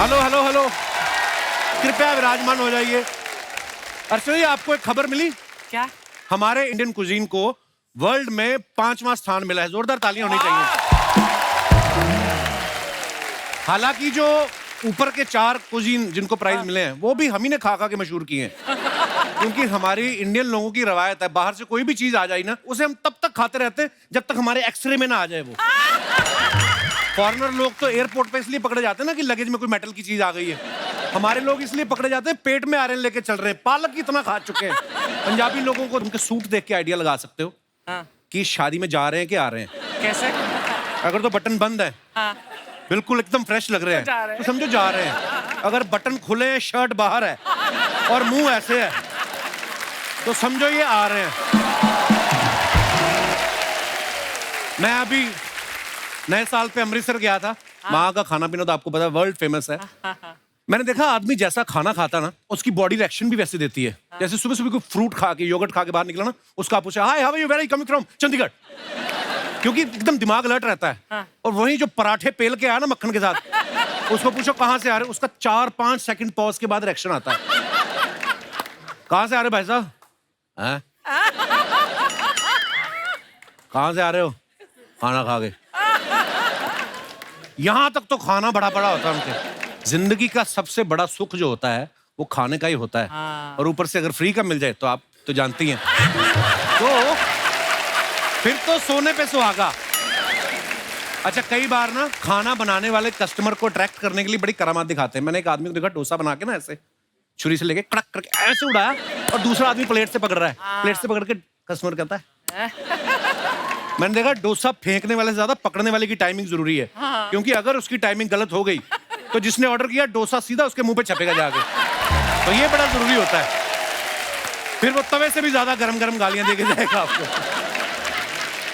Hello hello hello, कृपया विराजमान हो जाइए। अर्चना जी, आपको एक खबर मिली? क्या? हमारे इंडियन कुजीन को वर्ल्ड में 5वां स्थान मिला है। जोरदार तालियां होनी चाहिए। हालांकि जो ऊपर के 4 कुजीन जिनको प्राइज मिले हैं वो भी हम ही ने खा खा के मशहूर किए हैं। क्योंकि हमारी इंडियन लोगों की रवायत है, बाहर से कोई भी चीज आ जाए ना, उसे हम तब तक खाते रहते हैं जब तक हमारे एक्सरे में ना आ जाए वो। फॉरेनर लोग तो एयरपोर्ट पे इसलिए पकड़े जाते हैं ना कि लगेज में कोई मेटल की चीज आ गई है। हमारे लोग इसलिए पकड़े जाते हैं पेट में आयरन लेके चल रहे हैं, पालक इतना खा चुके हैं। पंजाबी लोगों को उनके सूट देख के आइडिया लगा सकते हो कि शादी में जा रहे हैं कि आ रहे हैं। कैसे? अगर तो बटन बंद है, बिल्कुल एकदम फ्रेश लग रहे हैं, तो समझो जा रहे हैं। अगर बटन खुले हैं, शर्ट बाहर है और मुंह ऐसे है, तो समझो ये आ रहे हैं। मैं अभी नए साल पे अमृतसर गया था। वहां का खाना पीना तो आपको पता है वर्ल्ड फेमस है। मैंने देखा आदमी जैसा खाना खाता ना, उसकी बॉडी रिएक्शन भी वैसे देती है। जैसे सुबह सुबह कोई फ्रूट खा के, योगर्ट खा के बाहर निकला ना, उसका पूछा hi how are you, where are you coming from, Chandigarh. क्योंकि एकदम दिमाग अलर्ट रहता है। और वहीं जो पराठे पेल के आया ना मक्खन के साथ, उसको पूछो कहां से आ रहे हो, उसका 4-5 सेकंड पॉज के बाद रिएक्शन आता है। कहां से आ रहे हो भाई साहब? कहां से आ रहे हो? खाना खा के। यहां तक तो खाना बड़ा बड़ा होता है उनके। जिंदगी का सबसे बड़ा सुख जो होता है वो खाने का ही होता है। और ऊपर से अगर फ्री का मिल जाए तो आप तो जानती हैं, तो फिर तो सोने पे सुहागा। अच्छा, कई बार ना खाना बनाने वाले कस्टमर को अट्रैक्ट करने के लिए बड़ी करामात दिखाते हैं। मैंने एक आदमी को देखा डोसा बना के ना ऐसे छुरी से लेके कड़क करके ऐसे उड़ाया, और दूसरा आदमी प्लेट से पकड़ रहा है। प्लेट से पकड़ के कस्टमर कहता है मैंने देखा डोसा फेंकने वाले से ज्यादा पकड़ने वाले की टाइमिंग जरूरी है। क्योंकि अगर उसकी टाइमिंग गलत हो गई तो जिसने ऑर्डर किया डोसा सीधा उसके मुंह पे छपेगा जाके। तो ये बड़ा जरूरी होता है। फिर वो तवे से भी ज्यादा गरम गरम गालियां देके जाएगा आपको।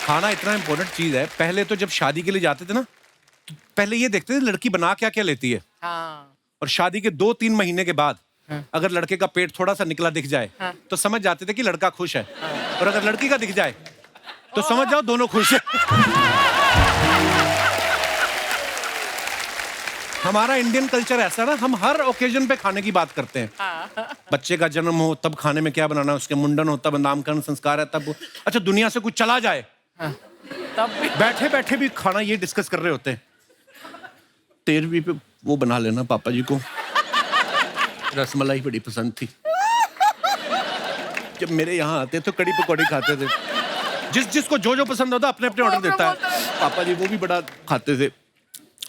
खाना इतना इंपॉर्टेंट चीज है। पहले तो जब शादी के लिए जाते थे ना, तो पहले ये देखते थे लड़की बना क्या क्या लेती है। और शादी के 2-3 महीने के बाद अगर लड़के का पेट थोड़ा सा निकला दिख जाए तो समझ जाते थे कि लड़का खुश है। और अगर लड़की का दिख जाए तो समझ जाओ दोनों खुश है। हमारा इंडियन कल्चर ऐसा ना, हम हर ओकेजन पे खाने की बात करते हैं। बच्चे का जन्म हो तब खाने में क्या बनाना है, उसके मुंडन हो तब, नामकरण संस्कार है तब। अच्छा, दुनिया से कुछ चला जाए तब भी बैठे बैठे भी खाना ये डिस्कस कर रहे होते हैं। 13वीं पे वो बना लेना, पापा जी को रसमलाई बड़ी पसंद थी। जब मेरे यहाँ आते तो कड़ी पकौड़ी खाते थे। जिसको जो जो पसंद होता अपने अपने ऑर्डर देता है। पापा जी वो भी बड़ा खाते थे,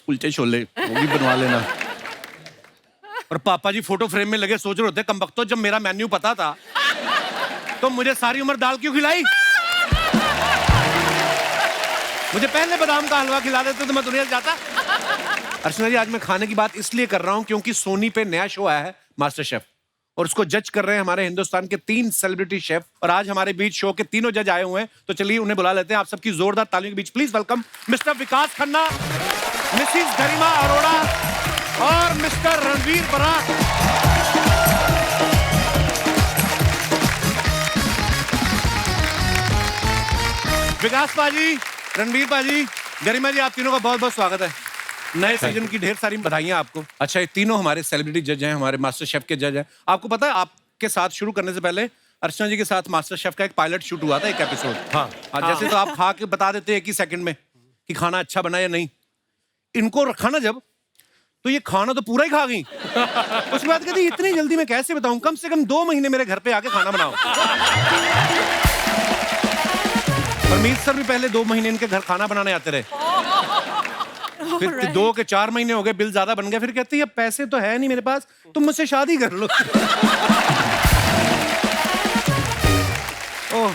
कुलचे छोले वो भी बनवा लेना। और पापा जी फोटो फ्रेम में लगे सोच रहे होते कमबख्तो, जब मेरा मेन्यू पता था तो मुझे सारी उम्र दाल क्यों खिलाई? मुझे पहले बादाम का हलवा खिला देते तो मैं दुनिया से जाता। अर्चना जी, आज मैं खाने की बात इसलिए कर रहा हूं क्योंकि सोनी पे नया शो आया है मास्टर शेफ, और उसको जज कर रहे हैं हमारे हिंदुस्तान के 3 सेलिब्रिटी शेफ। और आज हमारे बीच शो के तीनों जज आए हुए हैं, तो चलिए उन्हें बुला लेते हैं। आप सबकी जोरदार तालियों के बीच please welcome Mr Vikas Khanna, Mrs Garima Arora और मिस्टर रणवीर बराक। विकास पाजी, रणवीर पाजी, गरिमा जी, आप तीनों का बहुत बहुत स्वागत है। नए सीजन की ढेर सारी बधाइयां आपको। अच्छा, ये तीनों हमारे सेलिब्रिटी जज हैं, हमारे मास्टर शेफ के जज हैं। आपको पता है आपके साथ शुरू करने से पहले अर्चना जी के साथ मास्टर शेफ का एक पायलट शूट हुआ था, एक एपिसोड। हाँ, जैसे तो आप खा के बता देते एक ही सेकंड में कि खाना अच्छा बना या नहीं। इनको रखा ना जब, तो ये खाना तो पूरा ही खा गई। उसके बाद कहती इतनी जल्दी मैं कैसे बताऊं, कम से कम 2 महीने मेरे घर पे आके खाना बनाओ। परमीत सर भी पहले 2 महीने इनके घर खाना बनाने आते रहे। फिर 2 के 4 महीने हो गए, बिल ज्यादा बन गया। फिर कहती है पैसे तो है नहीं मेरे पास, तुम मुझसे शादी कर लो। ओह,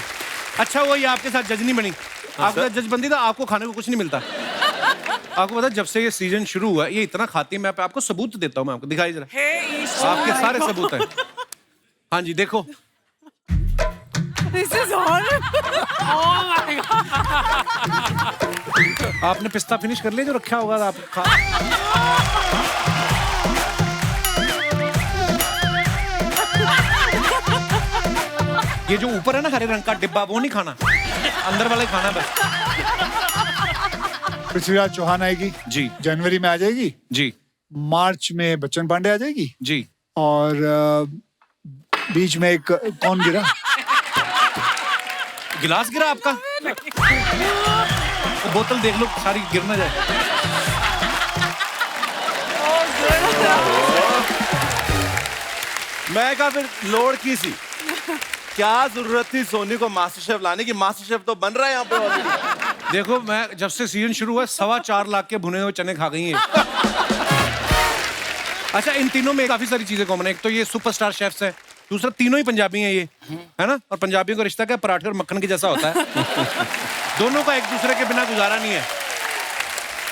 अच्छा वो ये आपके साथ जज नहीं बनी। आपके साथ जज बनती था, आपको खाने को कुछ नहीं मिलता। आपको पता है जब से ये सीजन शुरू हुआ ये इतना खाती है। मैं आपको सबूत देता हूँ, मैं आपको दिखाई जरा। आपके सारे सबूत हैं। हाँ जी, देखो। This is horrible. Oh my God. आपने पिस्ता फिनिश कर लिया जो रखा होगा आप खा। ये जो ऊपर है ना हरे रंग का डिब्बा, वो नहीं खाना, अंदर वाला ही खाना बस। पृथ्वीराज चौहान आएगी जी, जनवरी में आ जाएगी जी। मार्च में बच्चन पांडे आ जाएगी जी। और बीच में एक कौन गिरा? गिलास गिरा आपका? तो बोतल देख लो सारी गिर ना जाए। मैं कहा फिर लोड की सी, क्या जरूरत थी सोनी को मास्टर शेफ लाने की? मास्टर शेफ तो बन रहा है यहाँ पे already। देखो मैं जब से सीजन शुरू हुआ 4.25 लाख के भुने हुए चने खा गई हैं। अच्छा, इन तीनों में काफी सारी चीजें कॉमन है। एक तो ये सुपरस्टार शेफ्स हैं, दूसरा तीनों ही पंजाबी हैं ये, है ना? और पंजाबियों का रिश्ता क्या पराठे और मक्खन के जैसा होता है। दोनों का एक दूसरे के बिना गुजारा नहीं है।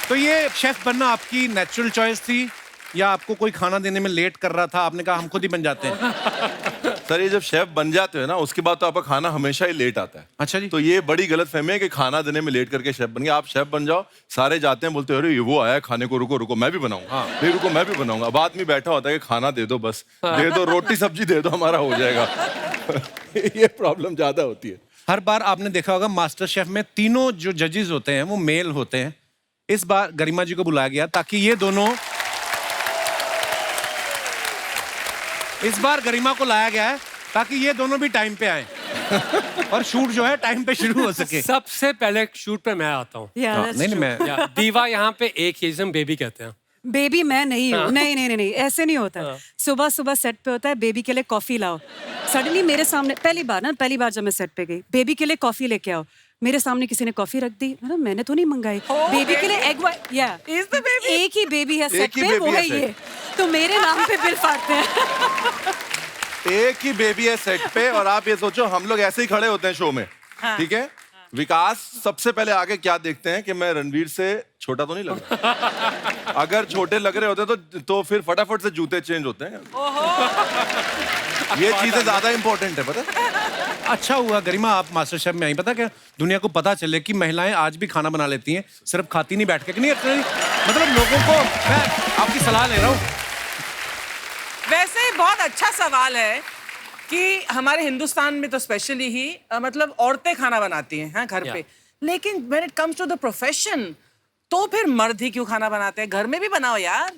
तो ये शेफ बनना आपकी नेचुरल चॉइस थी या आपको कोई खाना देने में लेट कर रहा था, आपने कहा हम खुद ही बन जाते हैं? सर ये जब शेफ बन जाते हो ना उसके बाद तो आपका खाना हमेशा ही लेट आता है। अच्छा जी। तो ये बड़ी गलत फहमी है कि खाना देने में लेट करके शेफ बन गया। आप शेफ बन जाओ, सारे जाते हैं बोलते हैं अरे ये वो आया खाने को, रुको रुको मैं भी बनाऊंगा। हाँ। नहीं रुको मैं भी बनाऊंगा। अब आदमी बैठा होता है कि खाना दे दो, बस दे दो, रोटी सब्जी दे दो, हमारा हो जाएगा। ये प्रॉब्लम ज्यादा होती है। हर बार आपने देखा होगा मास्टर शेफ में तीनों जो जजेस होते हैं वो मेल होते हैं। इस बार गरिमा जी को बुलाया गया ताकि ये दोनों, इस बार गरिमा को लाया गया है ताकि ये दोनों भी टाइम पे आए और शूट जो है टाइम पे शुरू हो सके। सबसे पहले शूट पे मैं आता हूँ। नहीं मैं दीवा यहाँ पे एक ही जिसम बेबी कहते हैं। बेबी मैं नहीं हूँ। नहीं नहीं नहीं नहीं ऐसे नहीं होता। सुबह सुबह सेट पे होता है बेबी के लिए कॉफी लाओ। सडनली मेरे सामने पहली बार जब मैं सेट पे गई, बेबी के लिए कॉफी लेके आओ, मेरे सामने किसी ने कॉफी रख दी। मैंने तो नहीं मंगाई। बेबी के लिए एग वाइट, या एक ही बेबी है सेट पे, वो है ये, तो मेरे नाम पे बिल फाड़ते हैं। एक ही बेबी है सेट पे और आप ये सोचो हम लोग ऐसे ही खड़े होते हैं शो में, ठीक है? विकास सबसे पहले आगे क्या देखते हैं कि मैं रणवीर से छोटा तो नहीं लग रहा। अगर छोटे लग रहे होते तो फिर फटाफट से जूते चेंज होते हैं। ये चीजें ज्यादा इंपॉर्टेंट है, पता है? अच्छा हुआ गरिमा आप मास्टर शेफ में आई। पता क्या, दुनिया को पता चले कि महिलाएं आज भी खाना बना लेती हैं, सिर्फ खाती नहीं बैठ के। नहीं मतलब लोगों को, मैं आपकी सलाह ले रहा हूँ। वैसे ही बहुत अच्छा सवाल है कि हमारे हिंदुस्तान में तो स्पेशली ही मतलब औरतें खाना बनाती हैं, हाँ, घर पे, लेकिन when it comes to the profession तो फिर मर्द ही क्यों खाना बनाते हैं? घर में भी बनाओ यार,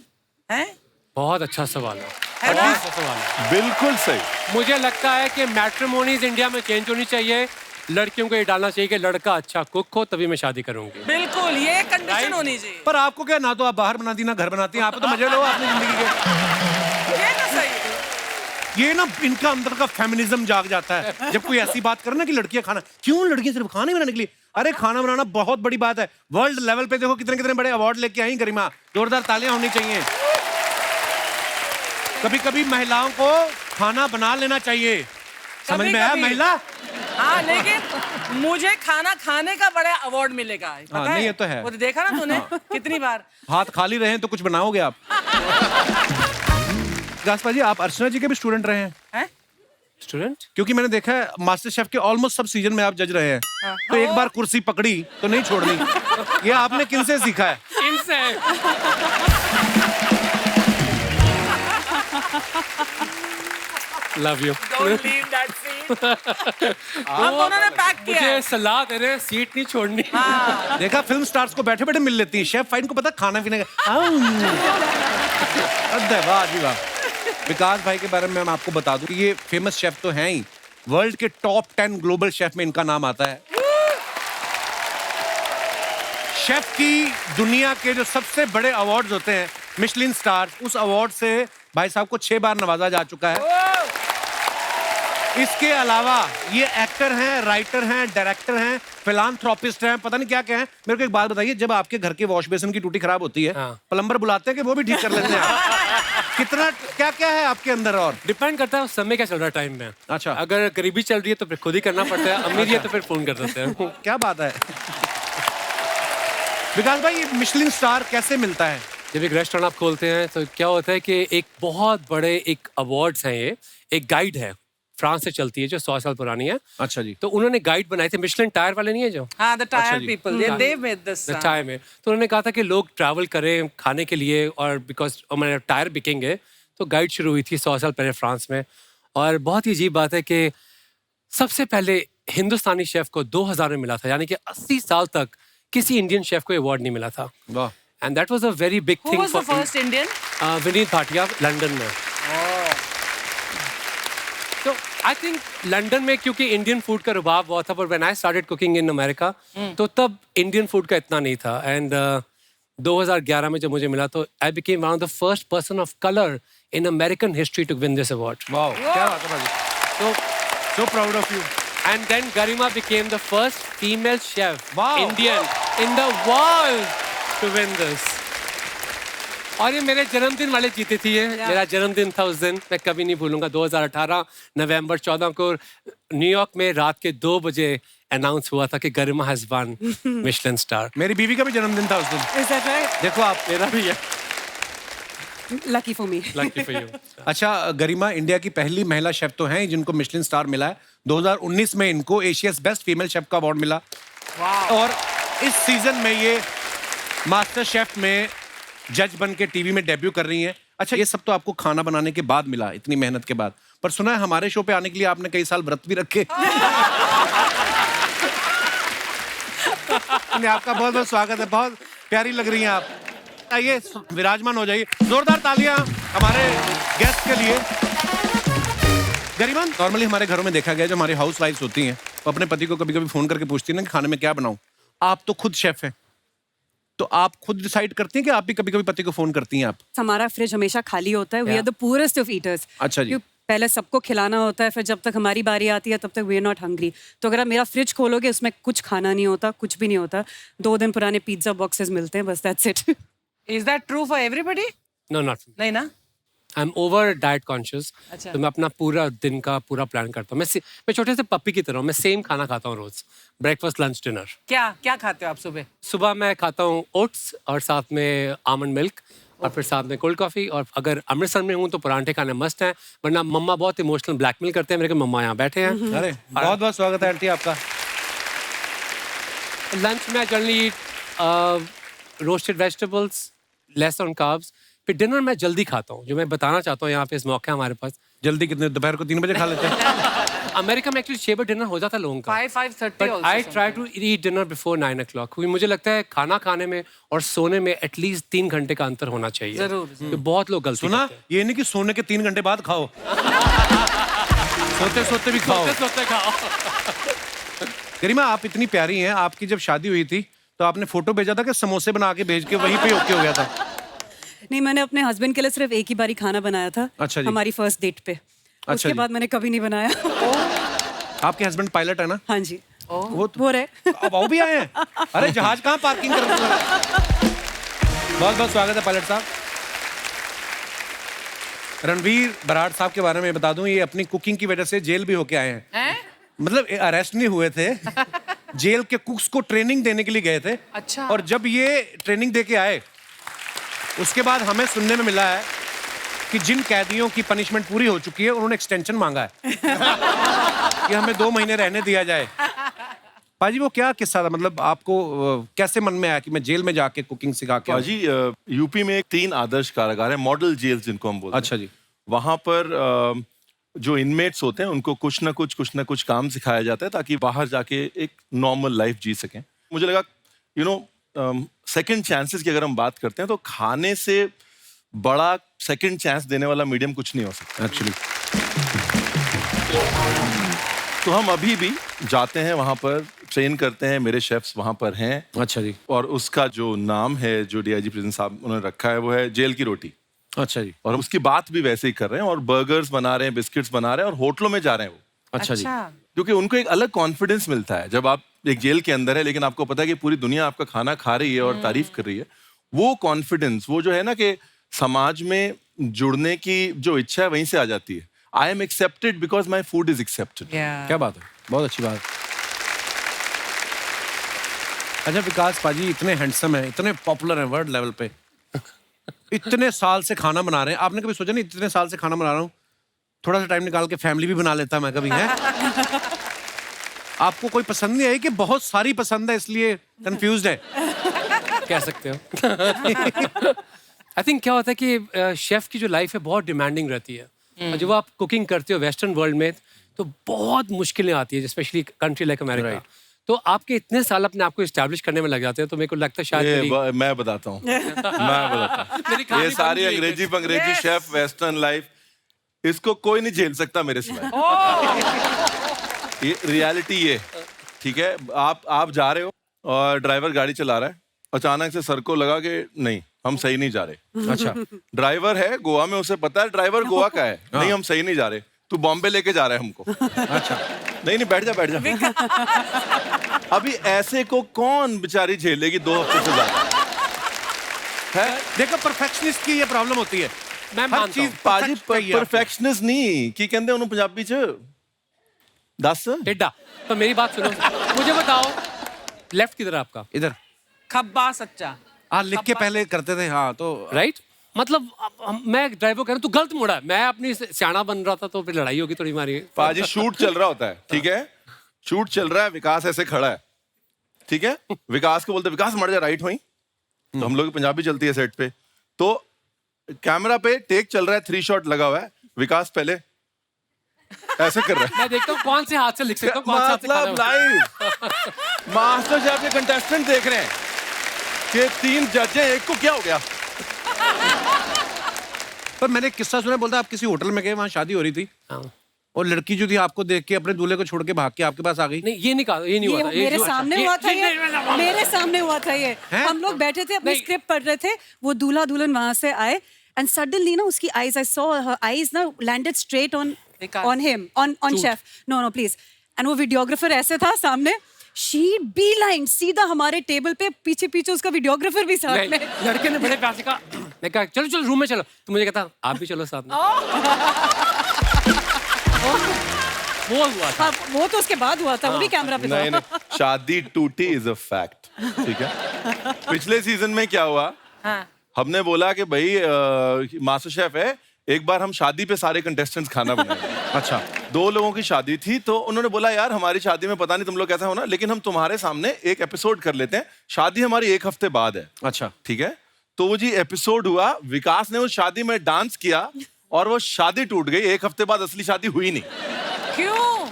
हैं? बहुत अच्छा सवाल है। है ना? अच्छा सवाल है। बिल्कुल सही। मुझे लगता है कि मैट्रिमोनीज इंडिया में चेंज होनी चाहिए। लड़कियों को ये डालना चाहिए कि लड़का अच्छा कुक हो तभी मैं शादी करूंगी। बिल्कुल, ये कंडीशन होनी चाहिए। पर आपको क्या, ना तो आप बाहर बनाती ना घर बनाती हैं, आप तो मजे लो अपनी जिंदगी के। ये ना सही है। ये ना इनका अंदर का फेमिनिज्म जाग जाता है जब कोई ऐसी बात करे ना कि लड़कियां खाना, क्यों लड़कियां सिर्फ खाना ही बनाने के लिए? अरे खाना बनाना बहुत बड़ी बात है। वर्ल्ड लेवल पे देखो कितने कितने बड़े अवार्ड लेके आई गरिमा, जोरदार तालियां होनी चाहिए। कभी कभी महिलाओं को खाना बना लेना चाहिए, समझ में आया महिला? हाँ, लेकिन मुझे खाना खाने का बड़ा अवार्ड मिलेगा, पता नहीं, है? ये तो है। वो तो देखा ना तूने कितनी बार। हाथ खाली रहे तो कुछ बनाओगे आप। गास्पा जी, आप अर्चना जी के भी स्टूडेंट रहे हैं? स्टूडेंट? क्योंकि मैंने देखा है मास्टर शेफ के ऑलमोस्ट सब सीजन में आप जज रहे हैं, तो एक बार कुर्सी पकड़ी तो नहीं छोड़नी। ये आपने किनसे सीखा है? इनसे। Love you. Don't leave that seat. अब उन्होंने पैक किया मुझे है। सलाह दे रहे हैं सीट नहीं छोड़नी। देखा, फिल्म स्टार्स को बैठे बैठे मिल लेती है, शेफ फाइन को पता खाना पीने का। वाह जी वाह। विकास भाई के बारे में मैं आपको बता दूं कि ये फेमस शेफ तो हैं ही, वर्ल्ड के टॉप 10 ग्लोबल शेफ में इनका नाम आता है। शेफ की दुनिया के जो सबसे बड़े अवार्ड्स होते हैं, मिशलिन स्टार, उस अवार्ड से भाई साहब को 6 बार नवाजा जा चुका है। इसके अलावा ये एक्टर हैं, राइटर हैं, डायरेक्टर हैं, फिलांथ्रोपिस्ट हैं, पता नहीं क्या क्या हैं। मेरे को एक बात बताइए, जब आपके घर के वॉश बेसिन की टूटी खराब होती है, प्लम्बर बुलाते हैं कि वो भी ठीक कर लेते हैं? कितना क्या क्या है आपके अंदर? और डिपेंड करता है उस समय क्या चल रहा है टाइम में। अच्छा। अगर गरीबी चल रही है तो फिर खुद ही करना पड़ता है, अमीरी है तो फिर फोन कर देते हैं। क्या बात है। विकास भाई, ये मिशलिन स्टार कैसे मिलता है? जब एक रेस्टोरेंट आप खोलते हैं तो क्या होता है कि एक बहुत बड़े एक अवार्ड्स हैं, ये एक गाइड है, फ्रांस से चलती है, जो 100 साल पुरानी है। अच्छा जी। तो उन्होंने गाइड बनाए थे, मिशलिन टायर वाले नहीं है जो? हाँ, the अच्छा tired जी। people, they made this. Tyre में तो उन्होंने कहा था कि लोग ट्रैवल करें खाने के लिए, और बिकॉज हमारे टायर बिकेंगे, तो गाइड शुरू हुई थी 100 साल पहले फ्रांस में। और बहुत ही अजीब बात है कि सबसे पहले हिंदुस्तानी शेफ को 2000 में मिला था, यानी कि 80 साल तक किसी इंडियन शेफ को अवार्ड नहीं मिला था। वाह। And that was a very big Who thing was the first Indian? Vineet Bhatia London में. तो आई थिंक लंदन में क्योंकि इंडियन फूड का रुबाब बहुत था, पर when I started cooking in America तो तब इंडियन फूड का इतना नहीं था. एंड 2011 में जब मुझे मिला तो I became one of the first person of colour in American history to win this award. Wow, क्या बात है भाजी. So proud of you. And then Garima became the first female chef, Wow. Indian, in the world to win this. और ये मेरे जन्मदिन वाले जीते थी ये. मेरा जन्मदिन था उस दिन, मैं कभी नहीं भूलूंगा. 2018 नवंबर 14 को न्यूयॉर्क में रात के 2 बजे अनाउंस हुआ था कि गरिमा हैज वन मिशेलिन स्टार. मेरी बीवी का भी जन्मदिन था उस दिन. Is that right? देखो आप. मेरा भी है. Lucky for me. Lucky for you. अच्छा, गरिमा इंडिया की पहली महिला शेफ तो हैं जिनको मिशेलिन स्टार मिला है. 2019 में इनको एशियाज बेस्ट फीमेल शेफ का अवार्ड मिला. और इस सीजन में ये मास्टर शेफ में जज बन के टीवी में डेब्यू कर रही हैं. अच्छा, ये सब तो आपको खाना बनाने के बाद मिला, इतनी मेहनत के बाद. पर सुना है हमारे शो पे आने के लिए आपने कई साल व्रत भी रखे. नहीं, आपका बहुत बहुत स्वागत है. बहुत प्यारी लग रही हैं आप. आइए, विराजमान हो जाइए. जोरदार तालियां हमारे गेस्ट के लिए. गरिमा, नॉर्मली हमारे घरों में देखा गया जो हमारी हाउस वाइफ्स होती हैं वो अपने पति को कभी कभी फोन करके पूछती हैं ना कि खाने में क्या बनाऊं. आप तो खुद शेफ हैं, तो आप खुद डिसाइड करती हैं कि आप भी कभी कभी पति को फोन करती हैं? आप हमारा फ्रिज हमेशा खाली होता है. We are the purest of eaters. अच्छा जी. पहले सबको खिलाना होता है, फिर जब तक हमारी बारी आती है तब तक वी आर नॉट हंग्री. तो अगर आप मेरा फ्रिज खोलोगे उसमें कुछ खाना नहीं होता, कुछ भी नहीं होता. 2 दिन पुराने पिज्जा बॉक्सेस मिलते हैं, बस that's it. Is that true for everybody? No, not for me. नहीं ना? I'm over diet conscious. अच्छा. तो मैं अपना पूरा दिन का पूरा प्लान करता हूँ. मैं छोटे से पप्पी की तरह हूँ. मैं सेम खाना खाता हूँ रोज. Breakfast, lunch, dinner. क्या खाते हो आप सुबह? सुबह मैं खाता हूँ ओट्स और साथ में आमंड मिल्क और फिर साथ में कोल्ड कॉफी. और अगर अमृतसर में हूँ तो परांठे खाने मस्त हैं. वरना मम्मा बहुत इमोशनल ब्लैकमेल करते हैं मेरे को. मम्मा यहाँ बैठे हैं. अरे बहुत बहुत स्वागत है आंटी आपका. लंच में generally roasted vegetables, less on carbs. फिर डिनर मैं जल्दी खाता हूँ. जो मैं बताना चाहता हूँ यहाँ पे इस मौके हमारे पास. जल्दी कितने? दोपहर को 3 बजे खा लेते हैं. अमेरिका में एक्चुअली 6 बजे डिनर हो जाता है लोगों का. 5:30 but also I sometimes. Try to eat dinner before 9 o'clock. क्योंकि मुझे लगता है खाना खाने में और सोने में एटलीस्ट 3 घंटे का अंतर होना चाहिए. जरूर. तो बहुत लोग गलती सुना, करते हैं. ये नहीं कि सोने के 3 घंटे बाद खाओ. सोते सोते भी खाओ. सोते खाओ. गरिमा, आप इतनी प्यारी हैं. आपकी जब शादी हुई थी तो आपने फोटो भेजा था कि समोसे बना के भेज के वहीं पे ओके हो गया था? नहीं, मैंने अपने हस्बैंड के लिए सिर्फ एक ही बारी खाना बनाया था. अच्छा जी. हमारी फर्स्ट डेट पे. उसके जी. बाद मैंने कभी नहीं बनाया. आपके हस्बैंड पायलट है ना? हाँ जी. वो रहे. अब वो भी आए हैं. अरे जहाज कहाँ पार्किंग कर रहे हैं? बहुत बहुत स्वागत है पायलट साहब. रणवीर बराड़ साहब के बारे में बता दूं, ये अपनी कुकिंग की वजह से जेल भी होके आए हैं. मतलब अरेस्ट नहीं हुए थे, जेल के कुक्स को ट्रेनिंग देने के लिए गए थे. अच्छा. और जब ये ट्रेनिंग दे के आए उसके बाद हमें सुनने में मिला है कि जिन कैदियों की पनिशमेंट पूरी हो चुकी है उन्होंने एक्सटेंशन मांगा है कि हमें 2 महीने रहने दिया जाए. पाजी, वो क्या किस्सा था? मतलब आपको कैसे मन में आया कि मैं जेल में जाके कुकिंग सिखा के आऊं? जी, यूपी में 3 आदर्श कारागार है, मॉडल जेल जिनको हम बोलते हैं. अच्छा जी. वहां पर जो इनमेट्स होते हैं उनको कुछ ना कुछ काम सिखाया जाता है ताकि बाहर जाके एक नॉर्मल लाइफ जी सकें. मुझे लगा सेकंड चांसेस की अगर हम बात करते हैं तो खाने से बड़ा सेकंड चांस देने वाला मीडियम कुछ नहीं हो सकता एक्चुअली. तो हम अभी भी जाते हैं वहां पर, ट्रेन करते हैं. मेरे शेफ्स वहां पर हैं. अच्छा जी. और उसका जो नाम है जो डीआईजी प्रिजन साहब उन्होंने रखा है वो है जेल की रोटी. अच्छा जी. और हम उसकी बात भी वैसे ही कर रहे हैं और बर्गर्स बना रहे हैं, बिस्किट्स बना रहे हैं और होटलों में जा रहे हैं वो. अच्छा जी. क्योंकि उनको एक अलग कॉन्फिडेंस मिलता है जब आप एक जेल के अंदर है लेकिन आपको पता है कि पूरी दुनिया आपका खाना खा रही है और तारीफ कर रही है. वो कॉन्फिडेंस, वो जो है ना कि समाज में जुड़ने की जो इच्छा है वहीं से आ जाती है. I am accepted because my food is accepted. क्या बात है, बहुत अच्छी बात. अच्छा विकास पाजी इतने हैंडसम है, इतने पॉपुलर हैं वर्ल्ड लेवल पे, इतने साल से खाना बना रहे हैं. आपने कभी सोचा नहीं इतने साल से खाना बना रहा हूँ, थोड़ा सा टाइम निकाल के फैमिली भी बना लेता मैं कभी? है आपको कोई पसंद नहीं आई कि बहुत सारी पसंद है इसलिए कंफ्यूज्ड है? कह सकते हो. आई थिंक क्या होता है कि शेफ की जो लाइफ है बहुत डिमांडिंग रहती है. और जब आप कुकिंग करते हो वेस्टर्न वर्ल्ड में तो बहुत मुश्किलें आती है, स्पेशली कंट्री लाइक अमेरिका. तो आपके इतने साल अपने आप को एस्टैब्लिश करने में लग जाते हैं, तो मेरे को लगता है शायद मेरी- मैं बताता हूँ मेरी ये कहानी सारी बन गई। अंग्रेजी शेफ वेस्टर्न लाइफ, इसको कोई नहीं झेल सकता मेरे सिवाय। ये रियलिटी ये, ठीक है। आप जा रहे हो और ड्राइवर गाड़ी चला रहा है, अचानक से सर को लगा कि नहीं हम सही नहीं जा रहे। अच्छा। ड्राइवर है गोवा में, उसे पता है ड्राइवर गोवा का है, नहीं हम सही नहीं जा रहे, तू बॉम्बे लेके जा रहा है हमको। अच्छा। नहीं बैठ जा। अभी ऐसे को कौन बेचारी झेलेगी 2 हफ्ते से ज्यादा है। देखो परफेक्शनिस्ट की ये प्रॉब्लम होती है, मैं हर मानता चीज हूँ। पाजी perfect चाहिए आपको। परफेक्शनिस्ट नहीं की कहते उन्होंने पंजाबी च दस टेढ़ा। तो मेरी बात सुनो, मुझे बताओ लेफ्ट किधर है आपका? इधर खब्बा सच्चा। हाँ लिख के पहले करते थे, हाँ तो राइट, मतलब मैं ड्राइवर कह रहा हूँ तू गलत मुड़ा है, मैं अपनी सियाना बन रहा था तो फिर लड़ाई होगी थोड़ी हमारी। पाजी शूट चल रहा होता है, ठीक है, शूट चल रहा है, विकास ऐसे खड़ा है, ठीक है, विकास को बोलते विकास मर जा राइट हुई, तो हम लोग पंजाबी चलती है सेट पे, तो कैमरा पे टेक चल रहा है, 3 शॉट लगा हुआ है, विकास पहले ऐसे कर रहा है। मैं देखता हूँ कौन से हाथ से लिख सकता हूँ, कौन से हाथ से मतलब खाना लाइव मास्टर शेफ के कंटेस्टेंट देख रहे हैं कि 3 जज हैं, एक को क्या हो गया। पर मैंने एक किस्सा सुना, बोलता आप किसी होटल में गए, वहाँ शादी हो रही थी हाँ। और लड़की जो थी आपको देख के अपने दूल्हे को छोड़ के भाग के आपके पास आ गई। नहीं ये नहीं कहा, ये नहीं हुआ था। मेरे सामने हुआ था ये, मेरे सामने हुआ था ये। हैं? हम लोग बैठे थे अपनी नहीं। स्क्रिप्ट पढ़ रहे थे, वो दूल्हा दुल्हन वहां से आए एंड सडनली ना उसकी eyes, I saw her eyes ना landed straight on him, on chef. No please. And वो वीडियोग्राफर ऐसे था सामने, शी बी लाइन सीधा हमारे टेबल पे, पीछे पीछे उसका वीडियोग्राफर भी साथ नहीं, में। लड़के ने बड़े प्यार से कहा, मैं कहा चलो रूम में चलो, तो मुझे कहता आप भी चलो साथ में। वो हुआ था। हाँ, वो तो उसके बाद हुआ था, वो भी कैमरा पे था। नहीं शादी टूटी इज अ फैक्ट, ठीक है। पिछले सीजन में क्या हुआ, हमने बोला कि भाई मास्टर शेफ है, एक बार हम शादी पे सारे कंटेस्टेंट्स खाना बनाएंगे। अच्छा। 2 लोगों की शादी थी, तो उन्होंने बोला यार हमारी शादी में पता नहीं तुम लोग कैसा होना, लेकिन हम तुम्हारे सामने एक एपिसोड कर लेते हैं, शादी हमारी 1 हफ्ते बाद है, अच्छा। ठीक है। तो वो जी एपिसोड हुआ, विकास ने उस शादी में डांस किया और वो शादी टूट गई। 1 हफ्ते बाद असली शादी हुई नहीं, क्यों?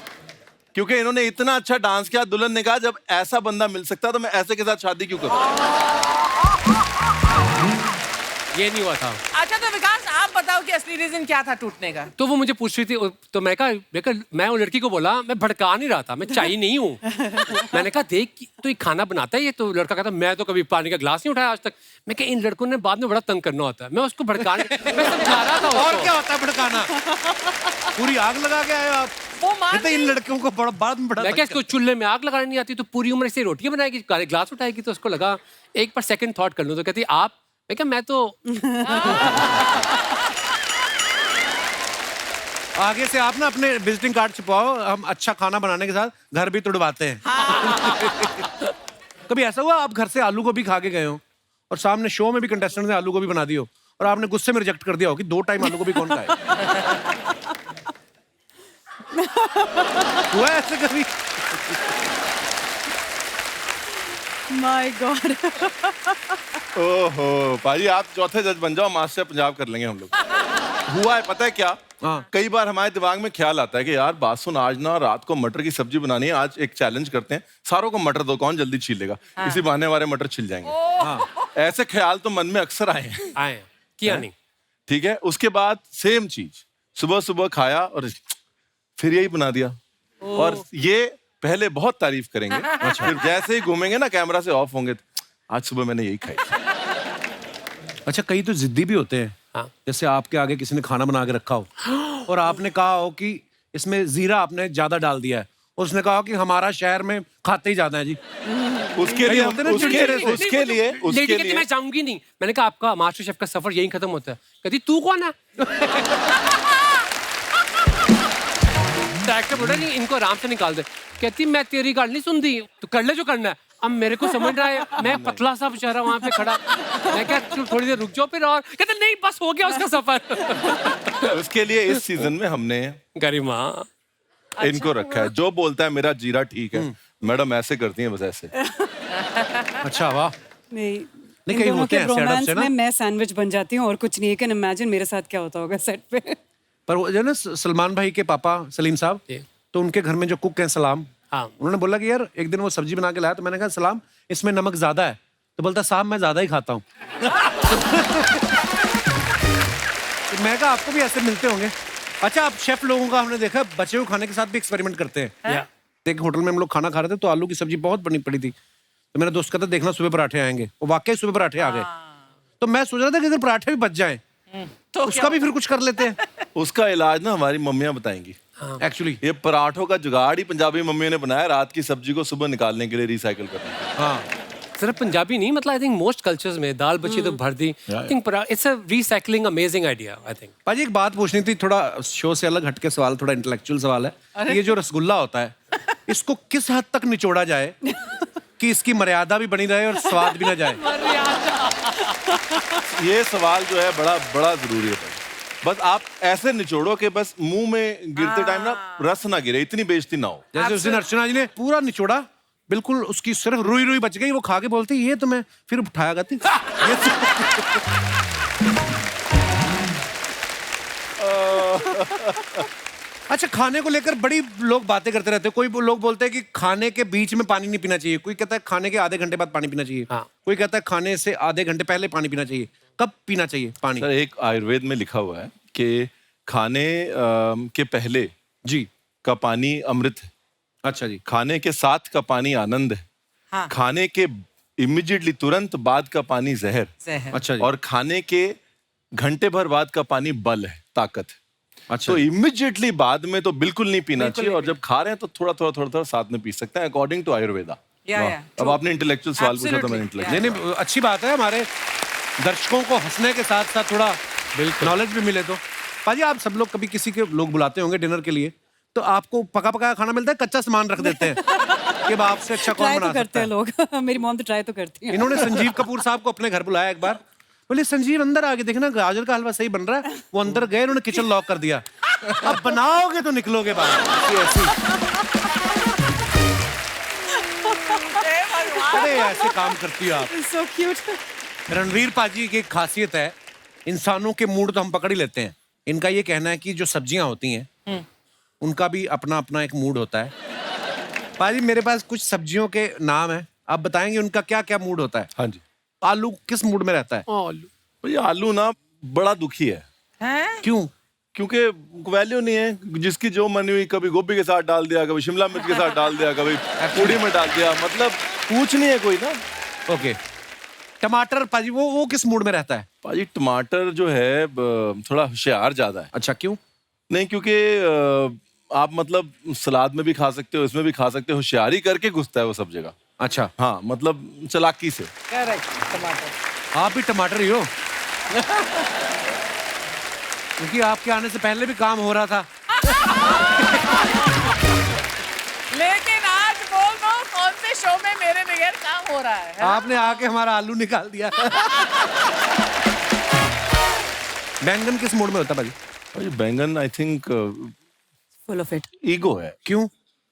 क्योंकि इन्होंने इतना अच्छा डांस किया। दुल्हन ने कहा जब ऐसा बंदा मिल सकता तो मैं ऐसे के साथ शादी क्यों करूं। ये नहीं हुआ था। अच्छा तो विकास आप बताओ कि असली रीजन क्या था टूटने का? तो वो मुझे पूछ रही थी, तो मैं कहा मैं वो लड़की को बोला, मैं भड़का नहीं रहा था, मैं चाय नहीं हूँ। मैंने कहा देख तो ये खाना बनाता है ये, तो लड़का कहता मैं तो कभी पानी का गिलास नहीं उठाया आज तक। मैं कहा इन लड़कों ने बाद में बड़ा तंग करना होता है, मैं उसको भड़काने मैं समझा रहा था और उसको। क्या होता है भड़काना? पूरी आग लगा के आए हो आप। वो मान ये तो इन लड़कियों को बड़ा बाद में बड़ा मैं क्या इसको चूल्हे में आग लगानी नहीं आती, तो पूरी उम्र से रोटियां बनाएगी, गिलास उठाएगी। तो उसको लगा एक बार सेकंड थॉट कर लूं, तो कहती आप। मैं क्या मैं तो आगे से आप ना अपने विजिटिंग कार्ड छुपाओ, हम अच्छा खाना बनाने के साथ घर भी तुड़वाते हैं। कभी ऐसा हुआ आप घर से आलू गोभी खा के गए हो और सामने शो में भी कंटेस्टेंट ने आलू गोभी बना दी हो और आपने गुस्से में रिजेक्ट कर दिया हो कि 2 टाइम आलू गोभी कौन खाए? हुआ है ऐसे कभी? My God. ओहो भाई आप चौथे जज बन जाओ, मास्टर पंजाब कर लेंगे हम लोग। हुआ है पता है क्या, हाँ। कई बार हमारे दिमाग में ख्याल आता है कि यार बात सुन, आज ना रात को मटर की सब्जी बनानी है, आज एक चैलेंज करते हैं, सारों को मटर दो, कौन जल्दी छील लेगा। इसी बहाने हमारे मटर छिल जाएंगे। हाँ। ऐसे ख्याल तो मन में अक्सर आए हैं, आए किया नहीं। ठीक है। उसके बाद सेम चीज सुबह सुबह खाया और फिर यही बना दिया, और ये पहले बहुत तारीफ करेंगे, फिर जैसे ही घूमेंगे ना कैमरा से ऑफ होंगे, आज सुबह मैंने यही खाई थी। अच्छा कई तो जिद्दी भी होते हैं, हाँ। जैसे आपके आगे किसी ने खाना बना के रखा हो और आपने कहा हो कि इसमें जीरा आपने ज्यादा डाल दिया है, उसने कहा कि हमारा शहर में खाते ही ज्यादा है जी। उसके लिए होते ना चिड़चिड़े से। उसके कहती लिए मैं जाऊंगी नहीं। मैंने कहा आपका मास्टर शेफ का सफर यहीं खत्म होता है। कहती तू कौन है? डायरेक्टर बोला नहीं इनको आराम से निकाल दे। कहती मैं तेरी गाल नहीं सुनती, तो कर ले जो करना है। अब मेरे को समझ रहा है, मैं पतला सा बेचारा वहां पे खड़ा, मैं क्या थोड़ी देर रुक जाओ फिर, और कहते नहीं बस हो गया उसका सफर। उसके लिए इस सीजन में हमने गरिमा इनको रखा है, जो बोलता है मेरा जीरा ठीक है, मैडम ऐसे करती हैं बस ऐसे। अच्छा वाह। नहीं नहीं, कहीं होते हैं setup रोमांस से ना। में मैं सैंडविच बन जाती हूँ और कुछ नहीं। कैन इमेजिन मेरे साथ क्या होता होगा सेट पे। पर वो जो ना सलमान भाई के पापा सलीम साहब, जी। तो उनके घर में जो कुक हैं सलाम, हाँ। उन्होंने बोला कि यार एक दिन वो सब्जी बना के लाया, तो मैंने कहा सलाम इसमें नमक ज्यादा है, तो बोलता साहब मैं ज्यादा ही खाता हूँ। तो मैं कहा आपको भी ऐसे मिलते होंगे। अच्छा, आप शेफ लोगों का हमने देखा बचे हुए खाने के साथ भी एक्सपेरिमेंट करते हैं। एक होटल में हम लोग खाना खा रहे थे, तो आलू की सब्जी बहुत बनी पड़ी थी, तो मेरा दोस्त कहता देखना सुबह पराठे आएंगे, और वाकई सुबह पराठे आ गए। तो मैं सोच रहा था कि अगर पराठे भी बच जाएं तो उसका भी फिर कुछ कर लेते हैं। उसका इलाज ना हमारी मम्मियाँ बताएंगी। एक्चुअली ये पराठों का जुगाड़ ही पंजाबी मम्मियों ने बनाया, रात की सब्जी को सुबह निकालने के लिए रिसाइकिल करने के लिए। हाँ, सिर्फ पंजाबी नहीं, मतलब आई थिंक मोस्ट कल्चर्स में दाल बची तो भर दी। I think it's a recycling amazing idea I think. पाजी एक बात पूछनी थी, थोड़ा शो से अलग हटके सवाल, थोड़ा इंटेलेक्चुअल सवाल है। ये जो रसगुल्ला होता है, इसको किस हद तक निचोड़ा जाए कि इसकी मर्यादा भी बनी रहे और स्वाद भी ना जाए? ये सवाल जो है बड़ा बड़ा जरूरी है। बस आप ऐसे निचोड़ो कि बस मुंह में गिरते टाइम ना रस ना गिरे, इतनी बेइज्जती ना हो। जैसे उस दिन अर्चना जी ने पूरा निचोड़ा, बिल्कुल उसकी सिर्फ रुई रुई बच गई, वो खा के बोलती ये तो मैं फिर उठाया करती। अच्छा, खाने को लेकर बड़ी लोग बातें करते रहते हैं। कोई लोग बोलते हैं कि खाने के बीच में पानी नहीं पीना चाहिए, कोई कहता है खाने के आधे घंटे बाद पानी पीना चाहिए, कोई कहता है खाने से आधे घंटे पहले पानी पीना चाहिए। कब पीना चाहिए पानी? सर, एक आयुर्वेद में लिखा हुआ है कि खाने के पहले जी का पानी अमृत है। अच्छा जी। खाने के साथ का पानी आनंद है। हाँ। खाने के इमीडिएटली तुरंत बाद का पानी जहर। अच्छा जी। और खाने के घंटे भर बाद का पानी बल है, ताकत है। अच्छा तो इमीडिएटली बाद में तो बिल्कुल नहीं पीना चाहिए, और जब खा रहे हैं तो थोड़ा थोड़ा साथ में पी सकते हैं, अकॉर्डिंग टू आयुर्वेदा। अब आपने इंटेलेक्चुअल सवाल पूछा तो मैंने इंटेलेक्चुअल। नहीं, अच्छी बात है, हमारे दर्शकों को हंसने के साथ साथ थोड़ा नॉलेज भी मिले। तो पाजी आप सब लोग कभी किसी के लोग बुलाते होंगे डिनर के लिए, तो आपको पका पकाया खाना मिलता है, कच्चा सामान रख देते हैं कि अब आपसे अच्छा कौन ट्राई बना तो करते सकता हैं है? लोग। मेरी मॉम तो ट्राई तो करती है। इन्होंने संजीव कपूर साहब को अपने घर बुलाया एक बार, बोले संजीव अंदर आके देखना गाजर का हलवा सही बन रहा है। वो अंदर गए, उन्होंने किचन लॉक कर दिया। अब बनाओगे तो निकलोगे बाहर। अरे ऐसे काम करती है आप। So cute. रणवीर पाजी की एक खासियत है, इंसानों के मूड तो हम पकड़ ही लेते हैं। इनका ये कहना है कि जो सब्जियां होती हैं उनका भी अपना अपना एक मूड होता है। पाजी मेरे पास कुछ सब्जियों के नाम है, आप बताएंगे उनका क्या क्या मूड होता है? हाँ जी। आलू किस मूड में रहता है? भाई आलू ना बड़ा दुखी है। क्यों? क्योंकि वैल्यू नहीं है, जिसकी जो मनी हुई, कभी गोभी के साथ डाल दिया, कभी शिमला मिर्च के साथ डाल दिया, कभी पूड़ी में डाल दिया, मतलब पूछ नहीं है कोई ना। ओके। टमाटर पाजी वो किस मूड में रहता है? पाजी टमाटर जो है थोड़ा होशियार ज्यादा है। अच्छा, क्यों? नहीं, क्योंकि आप मतलब सलाद में भी खा सकते हो, इसमें भी खा सकते हो, होशियारी करके घुसता है वो सब जगह। अच्छा, हाँ, मतलब चालाकी से। करेक्ट। टमाटर। आप भी टमाटर ही हो। क्योंकि आपके आने से पहले भी काम हो रहा था। लेकिन आज बोल दो कौन से शो में मेरे बगैर काम हो रहा है? आपने आके हमारा आलू निकाल दिया। बैंगन किस मूड में होता है भाई? भाई बैंगन I think Full of it. Ego है। क्यों?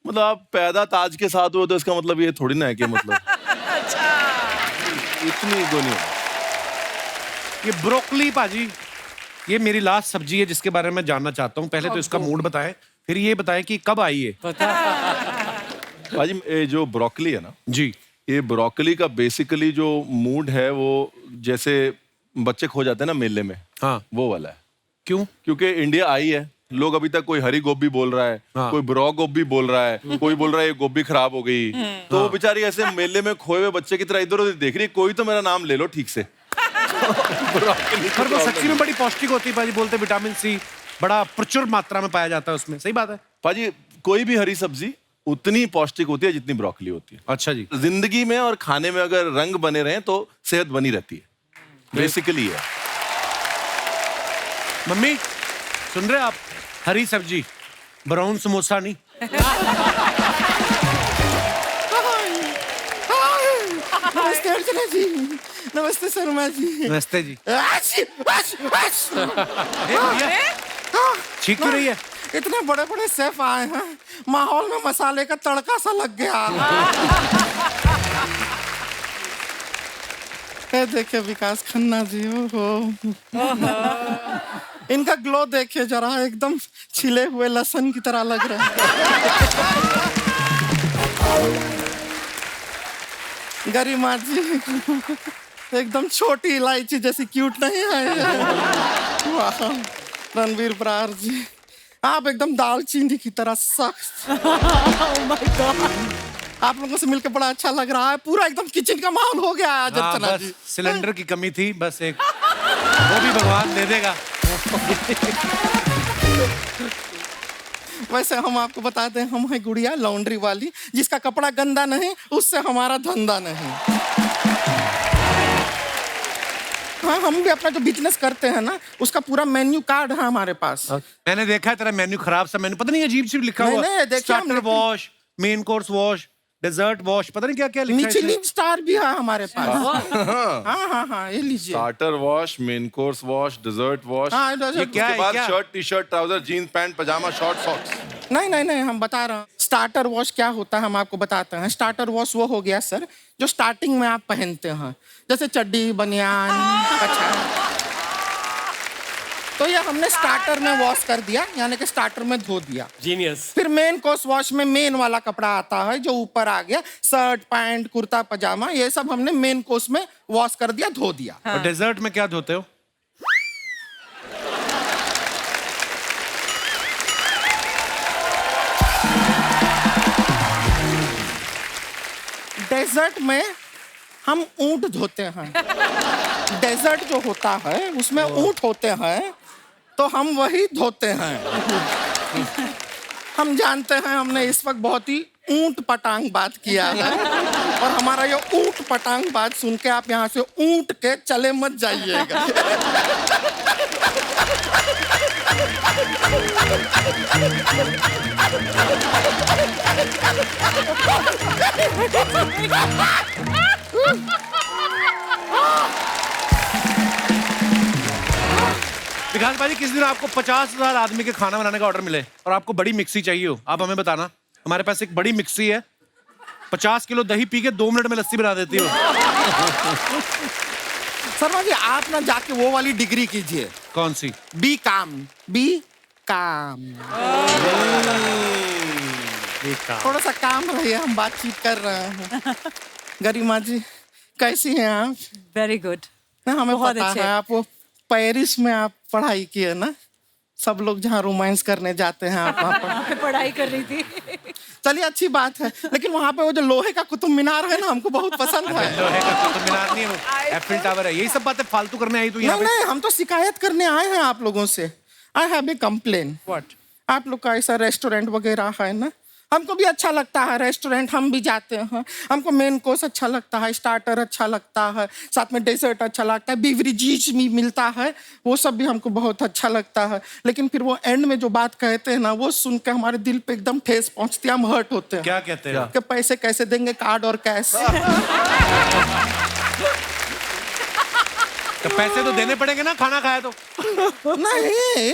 मतलब आप पैदा ताज के साथ हो तो इसका मतलब ये थोड़ी ना है कि मतलब इतनी ईगो नहीं है। ये ब्रोकली पाजी, ये मेरी लास्ट सब्जी है जिसके बारे में मैं जानना चाहता हूँ। पहले तो इसका मूड बताएं, फिर ये बताएं कि कब आई है। भाजी ये जो ब्रोकली है ना जी, ये ब्रोकली का बेसिकली जो मूड है वो जैसे बच्चे खो जाते हैं ना मेले में, हाँ, वो वाला है। क्यों? क्योंकि इंडिया आई है, लोग अभी तक कोई हरी गोभी बोल रहा है, हाँ। कोई ब्रो गोभी बोल रहा है, कोई बोल रहा है ये गोभी खराब हो गई, तो वो बेचारी ऐसे मेले में खोए हुए बच्चे की तरह इधर उधर देख रही है, कोई तो मेरा नाम ले लो ठीक से। पर वो सच्ची में बड़ी पौष्टिक होती है पाजी, बोलते विटामिन सी बड़ा प्रचुर मात्रा में पाया जाता है उसमें, सही बात है? पाजी कोई भी हरी सब्जी उतनी पौष्टिक होती है जितनी ब्रोकली होती है। अच्छा जी। जिंदगी में और खाने में अगर रंग बने रहे तो सेहत बनी रहती है, बेसिकली है। मम्मी सुन रहे आप? हरी सब्जी, ब्राउन समोसा नहीं। नमस्ते अर्चना जी, नमस्ते शर्मा जी। नमस्ते जी। ठीक क्यों रही है? इतने बड़े बड़े शेफ आए हैं, माहौल में मसाले का तड़का सा लग गया। ये देखिए विकास खन्ना जी, हो इनका ग्लो देखिए जरा, एकदम छिले हुए लहसुन की तरह लग रहा है। गरिमा जी एकदम छोटी इलायची जैसी क्यूट नहीं है? वाह रणवीर बरार जी, आप एकदम दालचीनी की तरह सख्त। आप लोगों से मिलकर बड़ा अच्छा लग रहा है। पूरा एकदम किचन का माहौल हो गया है आज हाँ, अर्चना बस जी। सिलेंडर की कमी थी, बस एक, वो भी भगवान दे देगा। वैसे हम आपको बताते हैं, हम है गुड़िया लॉन्ड्री वाली, जिसका कपड़ा गंदा नहीं उससे हमारा धंधा नहीं। हाँ, हम भी अपना जो बिजनेस करते हैं ना, उसका पूरा मेन्यू कार्ड है हमारे पास। मैंने देखा है तेरा मेन्यू, खराब सा मेन्यू, पता नहीं अजीब सी लिखा नहीं, हुआ। नहीं, देखिए स्टार्टर हमने- wash, main course wash, dessert wash, पता नहीं क्या क्या लिखा है इसमें। मिचलिन स्टार भी है हमारे पास। हाँ हाँ हाँ, ये लीजिए। Starter wash, main course wash, dessert wash, हाँ, dessert ये क्या उसके है, बाद क्या? Shirt, T shirt, trouser, jeans, pant, pyjama, short, socks. नहीं नहीं नहीं, हम बता रहे हैं स्टार्टर वॉश क्या होता है, हम आपको बताते हैं। स्टार्टर वॉश वो हो गया सर जो स्टार्टिंग में आप पहनते हैं, जैसे चड्डी, बनियान, कच्छा। तो ये हमने स्टार्टर में वॉश कर दिया, यानी कि स्टार्टर में धो दिया। जीनियस। फिर मेन कोर्स वॉश में मेन वाला कपड़ा आता है जो ऊपर आ गया, शर्ट, पैंट, कुर्ता, पजामा, ये सब हमने मेन कोर्स में वॉश कर दिया, धो दिया। और डेजर्ट में क्या धोते हो? डेजर्ट में हम ऊंट धोते हैं। डेजर्ट जो होता है उसमें ऊंट होते हैं, तो हम वही धोते हैं। हम जानते हैं हमने इस वक्त बहुत ही ऊंट पटांग बात किया है, और हमारा ये ऊंट पटांग बात सुन के आप यहाँ से ऊंट के चले मत जाइएगा। विकास भाई, किस दिन आपको 50,000 आदमी के खाना बनाने का ऑर्डर मिले और आपको बड़ी मिक्सी चाहिए हो, आप हमें बताना। हमारे पास एक बड़ी मिक्सी है, 50 किलो दही पी के 2 मिनट में लस्सी बना देती हो। शर्मा जी, आप ना जाके वो वाली डिग्री कीजिए। कौन सी? बी काम। थोड़ा सा काम रहिए, हम बातचीत कर रहे हैं। गरिमा जी, कैसी हैं आप? Very good. ना, हमें बहुत पता अच्छे। है आप वो पेरिस में आप पढ़ाई किए ना, सब लोग जहाँ रोमांस करने जाते हैं आप वहाँ पर पढ़ाई कर रही थी। चलिए अच्छी बात है, लेकिन वहाँ पे वो जो लोहे का कुतुब मीनार है ना, हमको बहुत पसंद है। लोहे का कुतुब मीनार नहीं है, वो एफिल टावर है। यही सब बातें फालतू करने आई तू यहाँ नहीं पे? नहीं, हम तो शिकायत करने आए हैं आप लोगों से। I have a complain. What? आप लोग का ऐसा रेस्टोरेंट वगैरह है ना, हमको भी अच्छा लगता है रेस्टोरेंट, हम भी जाते हैं। हमको मेन कोर्स अच्छा लगता है, स्टार्टर अच्छा लगता है, साथ में डेजर्ट अच्छा लगता है, बेवरेजेस भी मिलता है, वो सब भी हमको बहुत अच्छा लगता है। लेकिन फिर वो एंड में जो बात कहते हैं ना, वो सुन के हमारे दिल पे एकदम ठेस पहुंचती है, हम हर्ट होते हैं। क्या कहते हैं? कि पैसे कैसे देंगे, कार्ड और कैश। तो पैसे तो देने पड़ेंगे ना, खाना खाया तो। नहीं,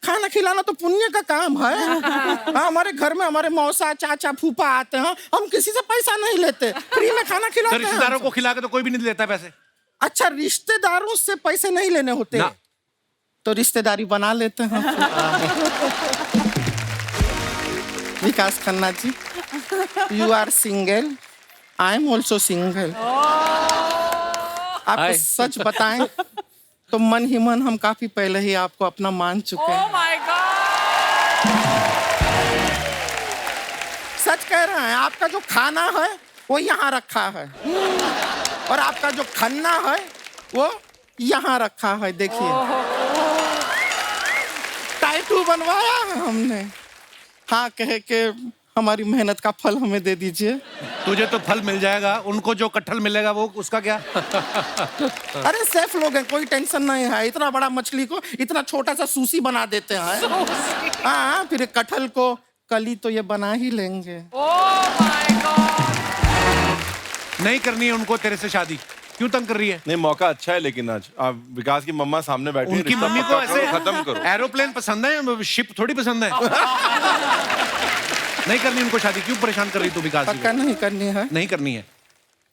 खाना खिलाना तो पुण्य का काम है। हाँ, हमारे घर में हमारे मौसा, चाचा, फूफा आते हैं, हम किसी से पैसा नहीं लेते, फ्री में खाना तो खिलाते हैं। रिश्तेदारों को खिला के तो कोई भी नहीं देता पैसे। अच्छा, रिश्तेदारों से पैसे नहीं लेने होते ना। तो रिश्तेदारी बना लेते हैं। Vikas Khanna ji, you are single, I am also single. आपको Hi. सच बताएं तो मन ही मन हम काफी पहले ही आपको अपना मान चुके हैं। Oh my God! सच कह रहे हैं, आपका जो खाना है वो यहाँ रखा है, और आपका जो खन्ना है वो यहाँ रखा है। देखिए, टैटू बनवाया है हमने। हाँ कहे के हमारी मेहनत का फल हमें दे दीजिए। तुझे तो फल मिल जाएगा, उनको जो कटहल मिलेगा वो उसका क्या? अरे सेफ लोग हैं, कोई टेंशन नहीं है। इतना बड़ा मछली को इतना छोटा सा सूसी बना देते हैं। हाँ, फिर कटहल को कली तो ये बना ही लेंगे। Oh my God! नहीं करनी है उनको तेरे से शादी, क्यों तंग कर रही है? नहीं, मौका अच्छा है, लेकिन आज आप विकास की मम्मा सामने बैठी है, उनकी रिश्ता मम्मी को पक्का करो, ऐसे खत्म करो। एरोप्लेन पसंद है, शिप थोड़ी पसंद है। नहीं करनी उनको शादी, क्यों परेशान कर रही तू विकास जी पक्का को? नहीं करनी है, नहीं करनी है।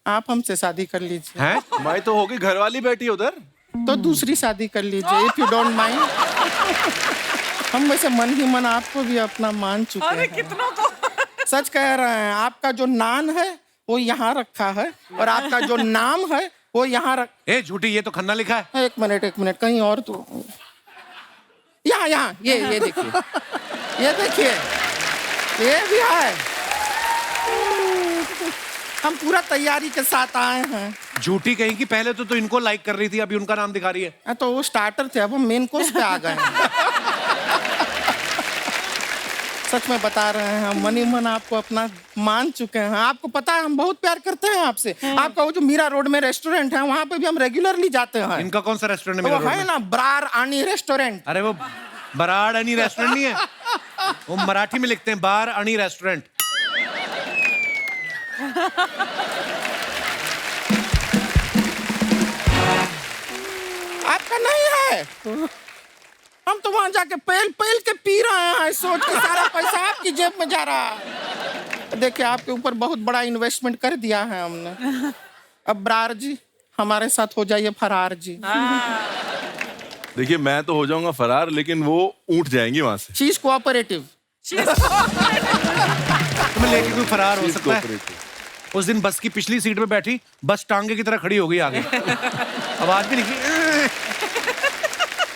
आप हमसे शादी कर लीजिए। हैं? माई तो होगी, घरवाली बैठी है उधर। तो दूसरी शादी कर लीजिए, इफ यू डोंट माइंड। हम वैसे मन ही मन आपको भी अपना मान चुके अरे हैं। कितनों को सच कह रहे हैं, आपका जो नान है वो यहाँ रखा है और आपका जो नाम है वो यहाँ रख। ए झूठी, ये तो खन्ना लिखा है। एक मिनट कहीं और तो यहाँ ये देखिए ये भी है। हम पूरा तैयारी के साथ आए हैं। झूठी कहीं की, पहले तो इनको लाइक कर रही थी, अभी उनका नाम दिखा रही है। तो वो स्टार्टर थे, अब हम मेन कोर्स पे आ गए हैं। सच में बता रहे हैं, हम मनी मन आपको अपना मान चुके हैं। आपको पता है हम बहुत प्यार करते हैं आपसे। आपका वो जो मीरा रोड में रेस्टोरेंट है वहाँ पे भी हम रेगुलरली जाते हैं। इनका कौन सा रेस्टोरेंट है? वो मेरा है ना ब्रार आनी रेस्टोरेंट। अरे वो बराड़ अनी रेस्टोरेंट नहीं है, वो मराठी में लिखते हैं बार अनी रेस्टोरेंट। आपका नहीं है? हम तो वहां जाके पेल के पी रहे हैं, सोच के सारा पैसा आपकी जेब में जा रहा है। देखिए आपके ऊपर बहुत बड़ा इन्वेस्टमेंट कर दिया है हमने। अब ब्रार जी हमारे साथ हो जाइए फरार जी। देखिए मैं तो हो जाऊंगा फरार, लेकिन वो ऊँट जाएंगी वहां से। शीज कोऑपरेटिव। तुम्हें लेके कोई फरार हो She's सकता है? cooperative। उस दिन बस की पिछली सीट पे बैठी, बस टांगे की तरह खड़ी हो गई आगे। आवाज भी निकली।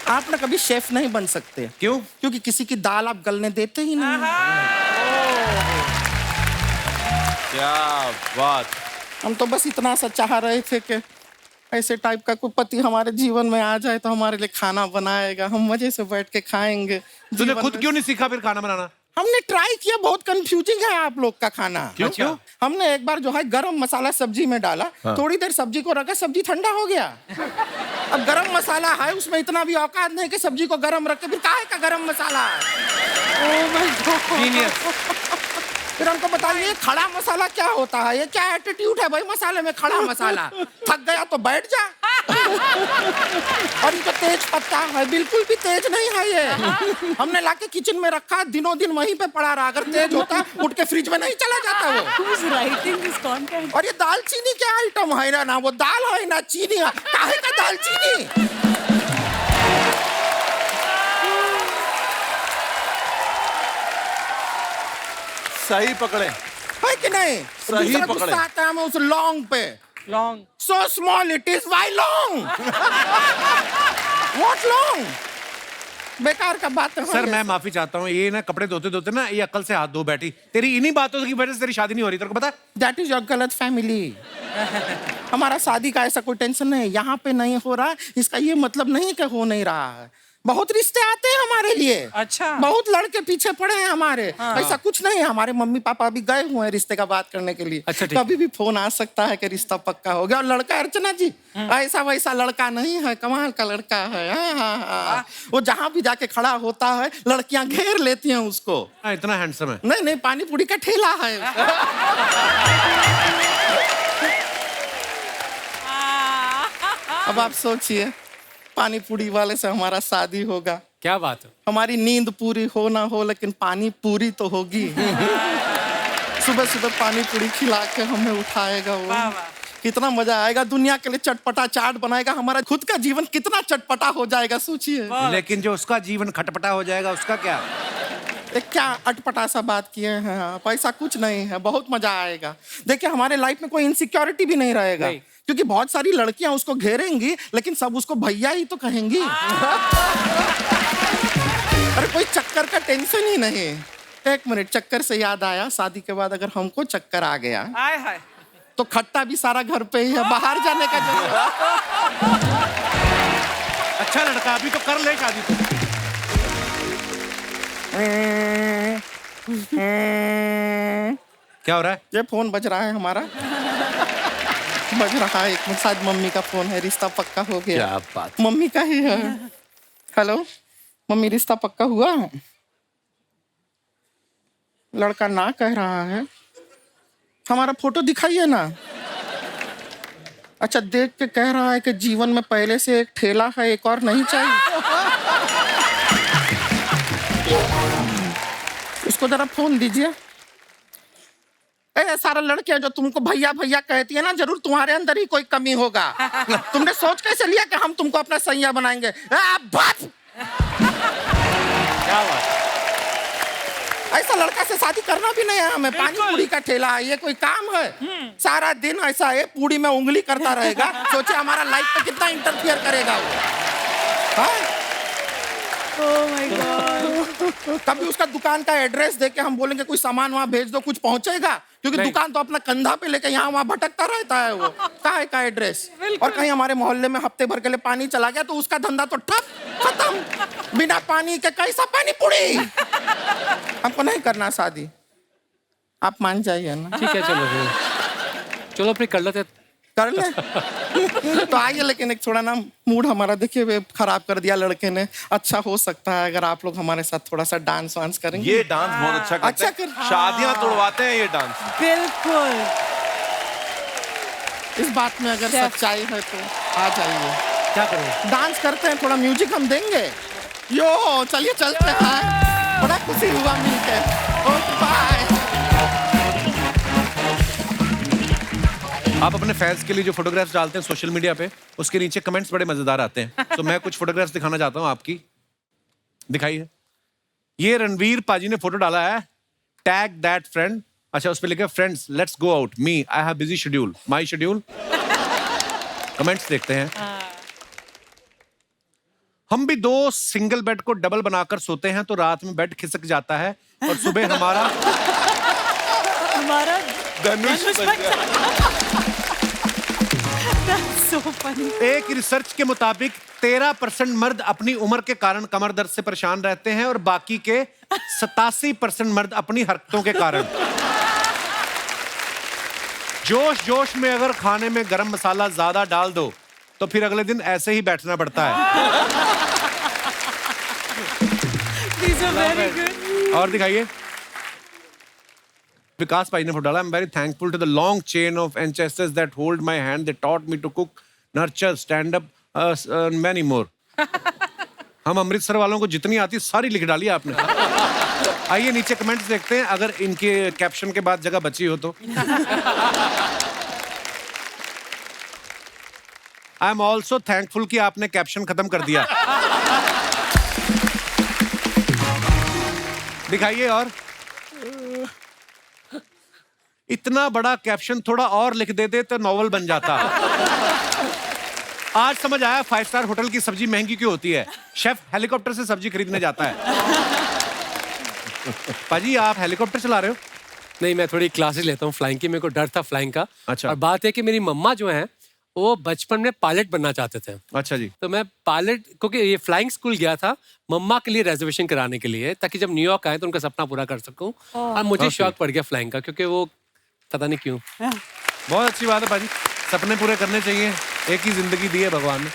आप ना कभी शेफ नहीं बन सकते। क्यों? क्योंकि किसी की दाल आप गलने देते ही नहीं। क्या बात। हम तो बस इतना सा चाह रहे थे कि ऐसे टाइप का कोई पति हमारे जीवन में आ जाए तो हमारे लिए खाना बनाएगा, हम मजे से बैठ के खाएंगे। तूने जीवन खुद में- क्यों नहीं सीखा फिर खाना बनाना? हमने ट्राई किया, बहुत कंफ्यूजिंग है आप लोग का खाना। क्यों? हमने एक बार जो है गरम मसाला सब्जी में डाला, थोड़ी देर सब्जी को रखा, सब्जी ठंडा हो गया। अब गरम मसाला है, उसमें इतना भी औकात नहीं कि सब्जी को गरम रख के फिर काहे का गरम मसाला है? Genius। फिर हमको बताइए खड़ा मसाला क्या होता है? ये क्या एटीट्यूड है भाई मसाले में खड़ा मसाला? थक गया तो बैठ जा। और इनको तेज पत्ता है, बिल्कुल भी तेज नहीं है ये। हमने लाके किचन में रखा, दिनों दिन वहीं पे पड़ा रहा। अगर तेज होता उठ के फ्रिज में नहीं चला जाता वो। Who's writing this content? और ये दालचीनी क्या आइटम है ना वो दाल है ना चीनी है, काहे का दालचीनी? सही पकड़े। है कि नहीं? सही दूसरा पकड़े। गुस्सा आता है हमें उस लॉन्ग पे। Long. So small it is, why long? What long? बेकार का बात है। सर मैं माफी चाहता हूँ, ये ना कपड़े धोते धोते ना ये अकल से हाथ धो बैठी। तेरी इन्हीं बातों की वजह से तेरी शादी नहीं हो रही, तेरे को पता है? That is your गलत फैमिली। हमारा शादी का ऐसा कोई टेंशन नहीं है, यहाँ पे नहीं हो रहा, इसका ये मतलब नहीं कि हो नहीं रहा है। बहुत रिश्ते आते हैं हमारे लिए। अच्छा। बहुत लड़के पीछे पड़े हैं हमारे। ऐसा कुछ नहीं है, हमारे मम्मी पापा अभी गए हुए हैं रिश्ते का बात करने के लिए। अच्छा, ठीक। कभी भी फोन आ सकता है कि रिश्ता पक्का हो गया। और लड़का अर्चना जी ऐसा वैसा लड़का नहीं है, कमाल का लड़का है। हाँ। वो जहाँ भी जाके खड़ा होता है लड़कियां घेर लेती हैं उसको। इतना हैंडसम है। नहीं पानी पूरी का ठेला है। अब आप सोचिए पानी पूरी वाले से हमारा शादी होगा। क्या बात है। हमारी नींद पूरी हो ना हो लेकिन पानी पूरी तो होगी। सुबह सुबह पानी पूरी खिला के हमें उठाएगा वो। वाह, वाह। कितना मजा आएगा, दुनिया के लिए चटपटा चाट बनाएगा। हमारा खुद का जीवन कितना चटपटा हो जाएगा सोचिए। लेकिन जो उसका जीवन खटपटा हो जाएगा उसका क्या? एक क्या अटपटा सा बात किए हैं आप, ऐसा कुछ नहीं है, बहुत मजा आएगा। देखिए हमारे लाइफ में कोई इनसिक्योरिटी भी नहीं रहेगा नहीं। क्योंकि बहुत सारी लड़कियां उसको घेरेंगी लेकिन सब उसको भैया ही तो कहेंगी। अरे कोई चक्कर का टेंशन ही नहीं। एक मिनट, चक्कर से याद आया, शादी के बाद अगर हमको चक्कर आ गया हाय हाय। तो खट्टा भी सारा घर पे ही है, बाहर जाने का जरूरत। अच्छा लड़का, अभी तो कर ले शादी तो। क्या हो रहा है? ये फोन बज रहा है हमारा। बज रहा है, एक मिनट, शायद मम्मी का फोन है। रिश्ता पक्का हो गया। क्या बात। मम्मी का ही है। हेलो मम्मी, रिश्ता पक्का हुआ? लड़का ना कह रहा है। हमारा फोटो दिखाइए ना। अच्छा, देख के कह रहा है कि जीवन में पहले से एक ठेला है, एक और नहीं चाहिए। इसको जरा फोन दीजिए। सारा लड़कियां जो तुमको भैया भैया कहती है ना, जरूर तुम्हारे अंदर ही कोई कमी होगा। तुमने सोच कैसे लिया कि हम तुमको अपना सैया बनाएंगे? क्या बात? ऐसा लड़का से शादी करना भी नहीं है हमें। पानी पूरी का ठेला है, ये कोई काम है? सारा दिन ऐसा है पूरी में उंगली करता रहेगा। सोचे हमारा लाइफ पे कितना इंटरफियर करेगा वो। हाँ? Oh my God. कभी उसका दुकान का एड्रेस देके हम बोलेंगे कोई सामान वहां भेज दो, कुछ पहुंचेगा? क्योंकि दुकान तो अपना कंधा पे लेके यहाँ वहां भटकता रहता है वो। कहाँ है का एड्रेस? और कहीं हमारे मोहल्ले में हफ्ते भर के लिए पानी चला गया तो उसका धंधा तो ठप, खत्म। बिना पानी के कैसा पानी पूरी? हमको नहीं करना शादी, आप मान जाइए ना। ठीक है, चलो फिर चलो फिर कर लेते। कर ले तो आइए, लेकिन एक थोड़ा ना मूड हमारा देखिए वे खराब कर दिया लड़के ने। अच्छा हो सकता है अगर आप लोग हमारे साथ थोड़ा सा डांस वांस करेंगे। ये डांस बहुत अच्छा करते हैं। शादियां तोड़वाते हैं ये डांस। बिल्कुल। इस बात में अगर सच्चाई है तो आ जाइए। क्या करें? डांस करते हैं, थोड़ा म्यूजिक हम देंगे। यो चलिए चलते हैं, बड़ा खुशी हुआ मिलके। Okay bye. आप अपने फैंस के लिए जो फोटोग्राफ्स डालते हैं सोशल मीडिया पे, उसके नीचे कमेंट्स बड़े मजेदार आते हैं। तो मैं कुछ फोटोग्राफ्स दिखाना चाहता हूँ आपकी। दिखाइए। ये रणवीर पाजी ने फोटो डाला है, टैग दैट फ्रेंड। अच्छा, उस पे लिखा friends let's go out, me I have busy schedule, my schedule. Comments देखते हैं। हम भी 2 सिंगल बेड को डबल बनाकर सोते हैं तो रात में बेड खिसक जाता है और सुबह हमारा धनुष बन गया। So funny. एक रिसर्च के मुताबिक 13% मर्द अपनी उम्र के कारण कमर दर्द से परेशान रहते हैं और बाकी के 87% मर्द अपनी हरकतों के कारण। जोश जोश में अगर खाने में गरम मसाला ज्यादा डाल दो तो फिर अगले दिन ऐसे ही बैठना पड़ता है। These are very good. और दिखाइए। विकास भाई ने फोटो डाला, I am very thankful to the long chain of ancestors that hold my hand, they taught me to cook, nurture, stand up, many more. हम अमृतसर वालों को जितनी आती सारी लिख डाली आपने। आइए नीचे कमेंट्स देखते हैं, अगर इनके कैप्शन के बाद जगह बची हो तो। आई एम ऑल्सो थैंकफुल कि आपने कैप्शन खत्म कर दिया। दिखाइए। और इतना बड़ा कैप्शन थोड़ा और लिख देते तो नॉवल बन जाता। आज समझ आया 5 स्टार होटल की सब्जी महंगी क्यों होती है। शेफ हेलीकॉप्टर से सब्जी खरीदने जाता है। पाजी आप हेलीकॉप्टर चला रहे हो? नहीं, मैं थोड़ी क्लासेस लेता हूँ फ्लाइंग की, मेरे को डर था फ्लाइंग का। अच्छा। और बात है कि मेरी मम्मा जो है वो बचपन में पायलट बनना चाहते थे। अच्छा जी। तो मैं पायलट, क्योंकि ये फ्लाइंग स्कूल गया था मम्मा के लिए रिजर्वेशन कराने के लिए, ताकि जब न्यूयॉर्क आए तो उनका सपना पूरा कर सकूं। और मुझे शौक पड़ गया फ्लाइंग का, क्योंकि वो पता नहीं क्यों। बहुत अच्छी बात है पाजी, सपने पूरे करने चाहिए, एक ही जिंदगी दी है भगवान ने।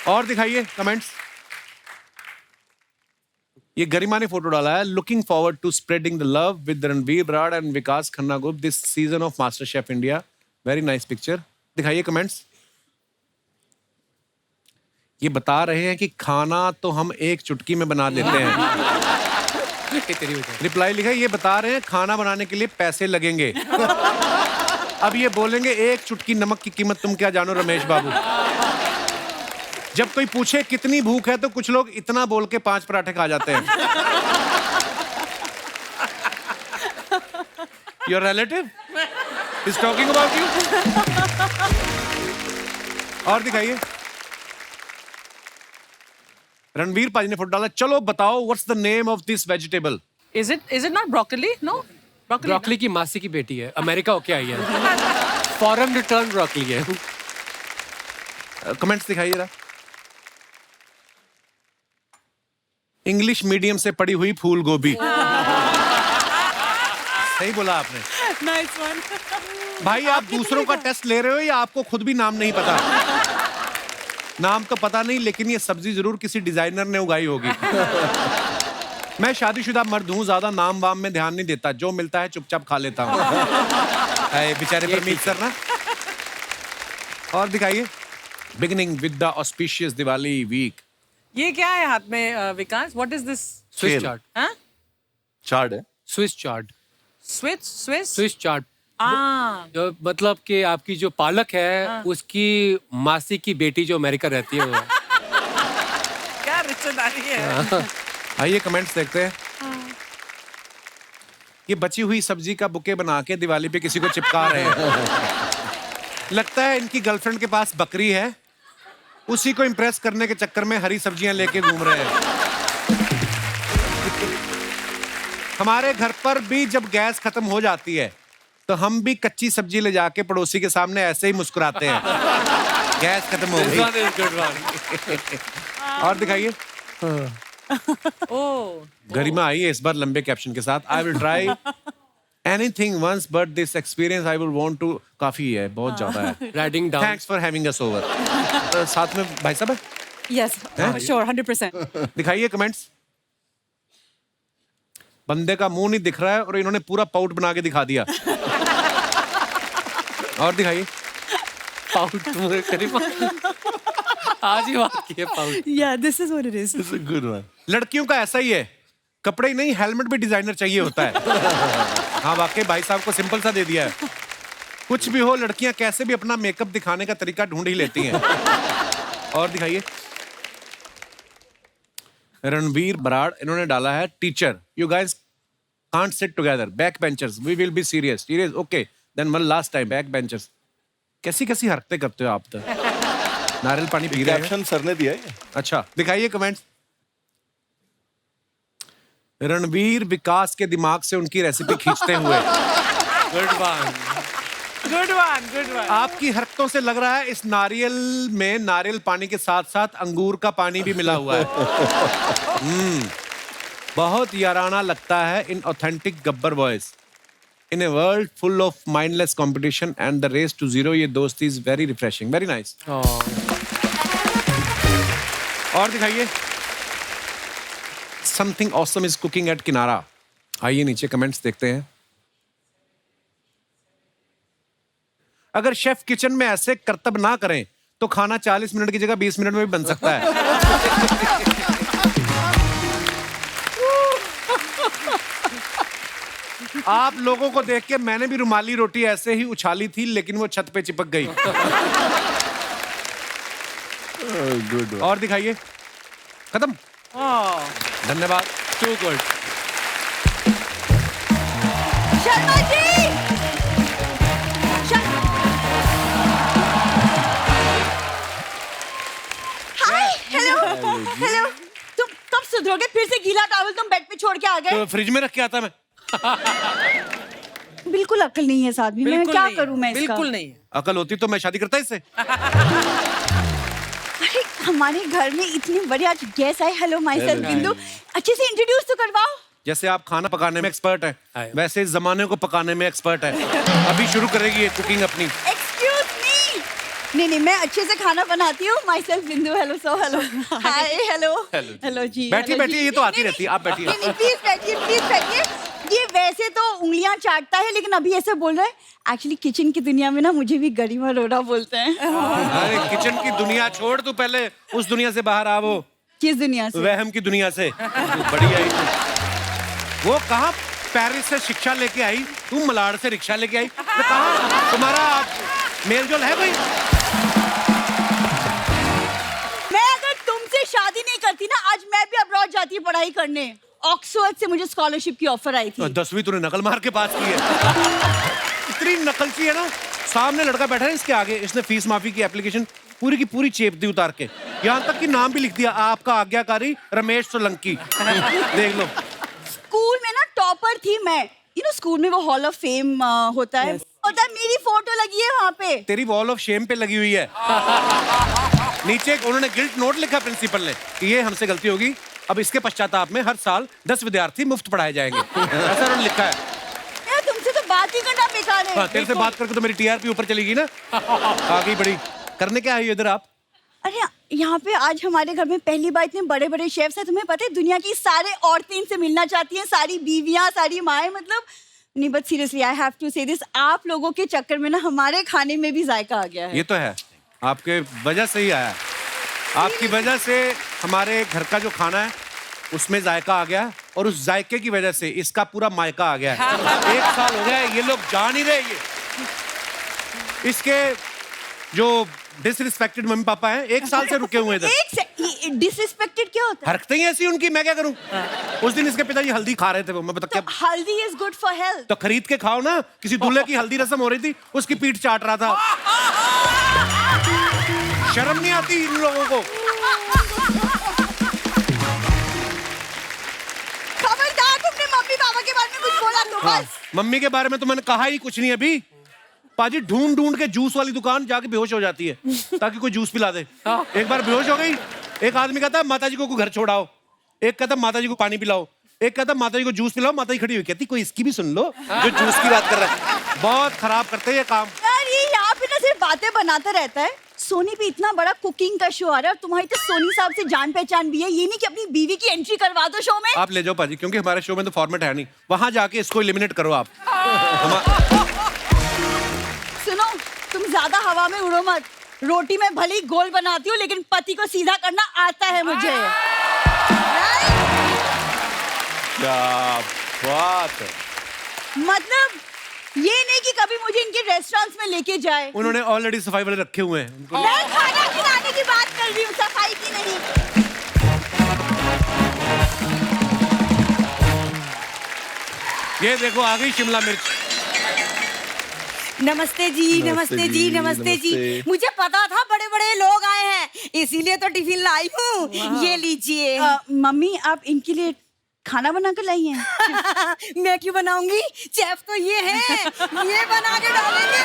और दिखाइए कमेंट्स। ये गरिमा ने फोटो डाला है, looking forward to spreading the love with Ranveer Brar and Vikas Khanna group this season of master chef India, very nice picture. दिखाइए कमेंट्स। ये बता रहे हैं कि खाना तो हम एक चुटकी में बना लेते हैं। रिप्लाई लिखा है, ये बता रहे हैं खाना बनाने के लिए पैसे लगेंगे। अब ये बोलेंगे एक चुटकी नमक की कीमत तुम क्या जानो रमेश बाबू। जब कोई पूछे कितनी भूख है तो कुछ लोग इतना बोल के 5 पराठे खा जाते हैं। Your relative is talking about you. और दिखाइए। रणवीर पाजी ने फोटो डाला, चलो बताओ what's the name of this vegetable. Is it not broccoli? No? Broccoli. Broccoli की मासी की बेटी है, अमेरिका होके आई है। फॉरेन रिटर्न ब्रोकली है। कमेंट्स दिखाइए जरा। इंग्लिश मीडियम से पढ़ी हुई फूल गोभी। सही बोला आपने। Nice one. भाई आप दूसरों का टेस्ट ले रहे हो या आपको खुद भी नाम नहीं पता? नाम तो पता नहीं, लेकिन ये सब्जी जरूर किसी डिजाइनर ने उगाई होगी। मैं शादीशुदा मर्द हूँ, ज्यादा नाम वाम में ध्यान नहीं देता, जो मिलता है चुपचाप खा लेता हूँ। बेचारे पर उम्मीद करना। और दिखाइए। Beginning with the auspicious Diwali week. ये क्या है हाथ में Vikas? What is this? Swiss chard. हाँ? चार्ट है। Swiss chard. Swiss? चार्ट। हाँ। जो मतलब कि आपकी जो पालक है उसकी मासी की बेटी जो अमेरिका रहती है वो है। क्या रिश्तेदारी है? आइए कमेंट्स देखते हैं। ये बची हुई सब्जी का बुके बना के दिवाली पे किसी को चिपका रहे हैं। लगता है इनकी गर्लफ्रेंड के पास बकरी है, उसी को इम्प्रेस करने के चक्कर में हरी सब्जियां लेके घूम रहे हैं। हमारे घर पर भी जब गैस खत्म हो जाती है तो हम भी कच्ची सब्जी ले जाके पड़ोसी के सामने ऐसे ही मुस्कुराते हैं, गैस खत्म हो गई। और दिखाइए। गरिमा आई है इस बार लंबे कैप्शन के साथ। I will try anything once but this experience I will want to. काफी है, बहुत ज्यादा है। Riding down. Thanks for having us over. साथ में भाई साहब यस श्योर 100%। दिखाइए कमेंट्स। बंदे का मुंह नहीं दिख रहा है और इन्होंने पूरा पाउट बना के दिखा दिया। और दिखाइए। पाउट करीब आज ही बात की है पाउट। या this is what it is. Good one. लड़कियों का ऐसा ही है, कपड़े ही नहीं हेलमेट भी डिजाइनर चाहिए होता है। हाँ वाकई भाई साहब को सिंपल सा दे दिया है। कुछ भी हो, लड़कियां कैसे भी अपना मेकअप दिखाने का तरीका ढूंढ ही लेती हैं। और दिखाइए। रणवीर बराड़ इन्होंने डाला है teacher you guys can't sit together back benchers we will be serious okay then one last time back benchers. कैसी कैसी हरकतें करते हो आप तो। नारियल पानी पी रहे हैं। कैप्शन सर ने दिया है। अच्छा दिखाइए कमेंट्स। रणवीर विकास के दिमाग से उनकी रेसिपी खींचते हुए। Good one. Good one, good one. आपकी हरकतों से लग रहा है इस नारियल में नारियल पानी के साथ साथ अंगूर का पानी भी मिला हुआ है। बहुत याराना लगता है इन authentic Gabbar boys in a world full of mindless competition and the race to zero. ये दोस्ती is very refreshing, very nice. और दिखाइए। Something awesome is cooking at Kinara. आइए नीचे कमेंट्स देखते हैं। अगर शेफ किचन में ऐसे करतब ना करें तो खाना 40 मिनट की जगह 20 मिनट में भी बन सकता है। आप लोगों को देख के मैंने भी रुमाली रोटी ऐसे ही उछाली थी लेकिन वो छत पे चिपक गई। गुड। और दिखाइए। खत्म। धन्यवाद। Too good. Sharma ji hi hello hello. तुम कब सुधरोगे? फिर से गीला टॉवल तुम बेड पे छोड़ के आ गए। तो फ्रिज में रख के आता मैं। बिल्कुल अक्ल नहीं है इस आदमी में। मैं क्या करूं मैं इसका? बिल्कुल नहीं है। अकल होती तो मैं शादी करता इससे। अरे हमारे घर में इतनी बढ़िया गेस्ट आए। हेलो माय सेल्फ बिंदु। अच्छे से इंट्रोड्यूस तो करवाओ। जैसे आप खाना पकाने में एक्सपर्ट हाय। है वैसे इस जमाने को पकाने में एक्सपर्ट है। अभी शुरू करेगी ये कुकिंग अपनी। Excuse me. नहीं मैं अच्छे से खाना बनाती हूँ। Myself Bindu. Hello so hello hi hello hello ji. बैठिए बैठिए, ये तो आती रहती है। आप बैठिए। नहीं प्लीज बैठिए प्लीज बैठिए। ये वैसे तो उंगलियां चाटता है लेकिन अभी ऐसे बोल रहा है। एक्चुअली किचन की दुनिया में ना मुझे भी गरिमा अरोड़ा बोलते हैं। अरे किचन की दुनिया छोड़, तू पहले उस दुनिया से बाहर आ। वो किस दुनिया से? वहम की दुनिया से। बढ़िया ही तू। वो कहाँ पेरिस से शिक्षा लेके आई, तू मलाड़ से रिक्शा लेके आई। कहाँ तुम्हारा मेलजोल है भाई? मैं अगर तुमसे शादी नहीं करती ना आज मैं भी अब्रॉड जाती पढ़ाई करने। ऑक्सफोर्ड से मुझे स्कॉलरशिप की ऑफर आई थी। 10वीं तूने नकल मार के पास की है। इतनी नकलची है ना। सामने लड़का बैठा है इसके आगे, इसने फीस माफी की एप्लीकेशन पूरी की पूरी चेप दी उतार के। यहाँ तक कि नाम भी लिख दिया, आपका आज्ञाकारी रमेश सोलंकी। देख लो। स्कूल में ना टॉपर थी मैं। स्कूल में वो हॉल ऑफ फेम होता है। होता है, मेरी फोटो लगी है वहाँ पे। तेरी वॉल ऑफ शेम पे लगी हुई है। नीचे उन्होंने गिल्ट नोट लिखा प्रिंसिपल ने कि ये हमसे गलती होगी, अब इसके पश्चाताप में हर साल 10 विद्यार्थी मुफ्त पढ़ाए जाएंगे। ऐसा उन्होंने लिखा है। यार तुमसे तो बात ही करना बेकार है। हाँ, तेरे से बात करके तो मेरी टीआरपी ऊपर चलेगी ना। आगे बढ़ी। करने क्या है इधर आप? अरे यहाँ पे आज हमारे घर में पहली बार इतने बड़े बड़े शेफ्स हैं। तुम्हें पता है दुनिया की सारे औरतें इनसे मिलना चाहती हैं, सारी बीवियां, सारी माएं। मतलब नहीं but seriously I have to say this. आप लोगों के चक्कर में ना हमारे खाने में भी जायका आ गया है। ये तो है, आपके वजह से ही आया। आपकी वजह से हमारे घर का जो खाना है उसमें जायका आ गया और उस जायके की वजह से इसका पूरा मायका आ गया है। 1 साल हो गया है, ये लोग जान ही रहे। ये इसके जो डिसरिस्पेक्टेड मम्मी पापा हैं, 1 साल से रुके हुए हैं इधर। डिसरिस्पेक्टेड क्या होता है? हरकतें ही ऐसी उनकी, मैं क्या करूं? उस दिन इसके पिताजी हल्दी खा रहे थे, वो मैं बता क्या। हल्दी इज गुड फॉर हेल्थ। तो खरीद के खाओ ना, किसी दूल्हे की हल्दी रस्म हो रही थी, उसकी पीठ चाट रहा था। शर्म नहीं आती इन लोगों को? खबरदार, तुमने मम्मी पापा के बारे में कुछ बोला तो हाँ, बस। मम्मी के बारे में तो मैंने कहा ही कुछ नहीं अभी। पाजी ढूंढ ढूंढ के जूस वाली दुकान जाके बेहोश हो जाती है ताकि कोई जूस पिला दे। एक बार बेहोश हो गई, एक आदमी कहता माता जी को घर छोड़ाओ, एक कहता माता जी को पानी पिलाओ, एक कहता माता जी को जूस पिलाओ। माता जी खड़ी हुई कहती कोई इसकी भी सुन लो जो जूस की बात कर रहा है। बहुत खराब करते हैं ये काम। यार ये यहाँ पे ना सिर्फ बातें बनाता रहता है। सोनी पे इतना बड़ा कुकिंग का शो आ रहा है और तुम्हारी तो सोनी साहब से जान पहचान भी है। ये नहीं कि अपनी बीवी की एंट्री करवा दो शो में। आप ले जाओ पाजी, क्योंकि हमारे शो में तो फॉर्मेट है नहीं। वहां जाके इसको एलिमिनेट करो आप। सुनो, तुम ज्यादा हवा में उड़ो मत। रोटी में भले ही गोल बनाती हूँ लेकिन पति को सीधा करना आता है मुझे। क्या बात है। मतलब ये नहीं कि कभी मुझे इनके रेस्टोरेंट्स में लेके जाए। उन्होंने ऑलरेडी सफाई वाले रखे हुए हैं उनको। मैं खाना खिलाने की बात कर रही हूँ, सफाई की नहीं। ये देखो आ गई शिमला मिर्च। नमस्ते जी, नमस्ते जी, नमस्ते जी। मुझे पता था बड़े बड़े लोग आए हैं, इसीलिए तो टिफिन लाई हूँ। ये लीजिए। मम्मी आप इनके लिए खाना बना कर लाई हैं? मैं क्यों बनाऊंगी, चेफ तो ये है, ये बना के डालेंगे।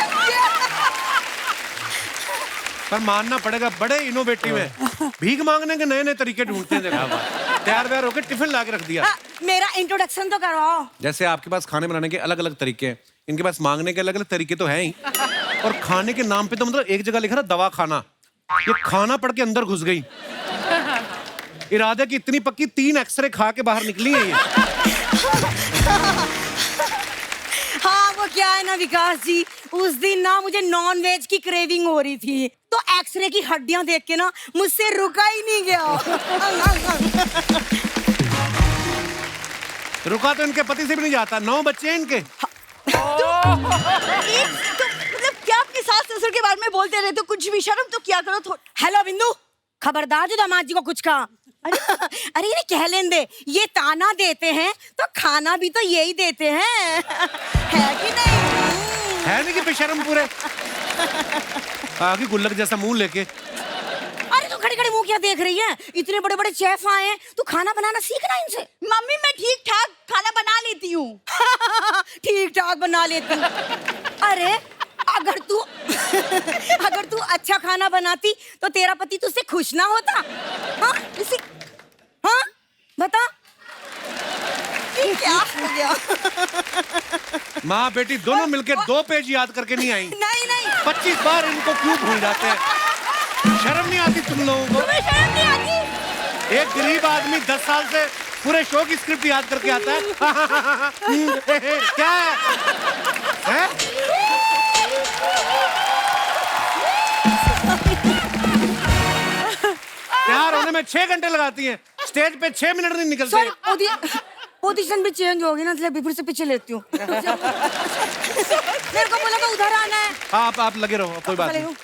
पर मानना पड़ेगा बड़े इनोवेटिव है। भीख मांगने के नए नए तरीके ढूंढते हैं। देखा तैयार व्यार होकर टिफिन ला के रख दिया। मेरा इंट्रोडक्शन तो करवाओ। जैसे आपके पास खाने बनाने के अलग अलग तरीके हैं, इनके पास मांगने के अलग अलग तरीके तो हैं ही। और खाने के नाम पे तो मतलब एक जगह लिखा था दवा खाना, ये खाना पढ़ के अंदर घुस गई। इरादे की इतनी पक्की 3 एक्सरे खा के बाहर निकली है ये। हाँ वो क्या है ना विकास जी, उस दिन ना मुझे नॉन वेज की क्रेविंग हो रही थी, तो एक्सरे की हड्डियां देख के ना मुझसे रुका ही नहीं गया। रुका तो इनके पति से भी नहीं जाता। 9 बच्चे हैं इनके। मतलब क्या अपनी सास ससुर के बारे में बोलते रहते हो? कुछ भी शर्म तो क्या करो। हेलो बिंदु, खबरदार जो दामाद जी को कुछ कहा। अरे ये कह लें दे, ये ताना देते हैं तो खाना भी तो यही देते हैं। है कि नहीं? है नहीं कि बेशर्म पूरे। आगे गुल्लक जैसा मुंह लेके। अरे तू खड़ी खड़ी मुंह क्या देख रही है? इतने बड़े बड़े शेफ आए हैं, तू खाना बनाना सीखना इनसे। मम्मी मैं ठीक ठाक खाना बना लेती हूँ। ठीक ठाक बना लेती हूँ। अरे अगर तू अच्छा खाना बनाती तो तेरा पति तुझसे खुश ना होता? हाँ हाँ बता। ये क्या हो गया? माँ बेटी दोनों मिलकर 2 पेज याद करके नहीं आई। नहीं 25 बार इनको क्यों भूल जाते हैं? शर्म नहीं आती तुम लोगों को? तुम्हें शर्म नहीं आती? एक गरीब आदमी 10 साल से पूरे शो की स्क्रिप्ट याद करके आता है। क्या है? तैयार होने में 6 घंटे लगाती हैं, स्टेज पे 6 मिनट नहीं निकलते। पोजीशन भी चेंज होगी ना, इसलिए फिर से पीछे लेती हूँ। मेरे को बोला था उधर आना है। आप लगे रहो, कोई बात नहीं।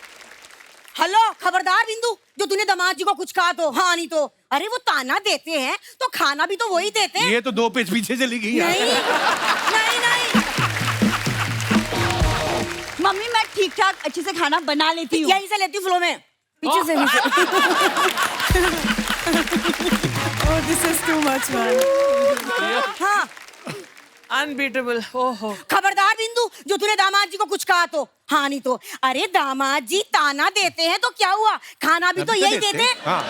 हेलो खबरदार बिंदु, जो तूने दामाद जी को कुछ कहा तो हाँ नहीं तो। अरे वो ताना देते हैं तो खाना भी तो वही देते हैं। ये तो 2 पेज पीछे चली गई। नहीं मम्मी मैं ठीक ठाक अच्छे से खाना बना लेती हूँ। यहीं से लेती हूँ फ्लो में, पीछे से नीचे। Oh, this is too much, man. हाँ अनबीटेबल। ओहो खबरदार बिंदु, जो तूने दामाद जी को कुछ कहा तो हाँ नहीं तो। अरे दामाद जी ताना देते हैं तो क्या हुआ, खाना भी तो यही देते हैं। हाँ?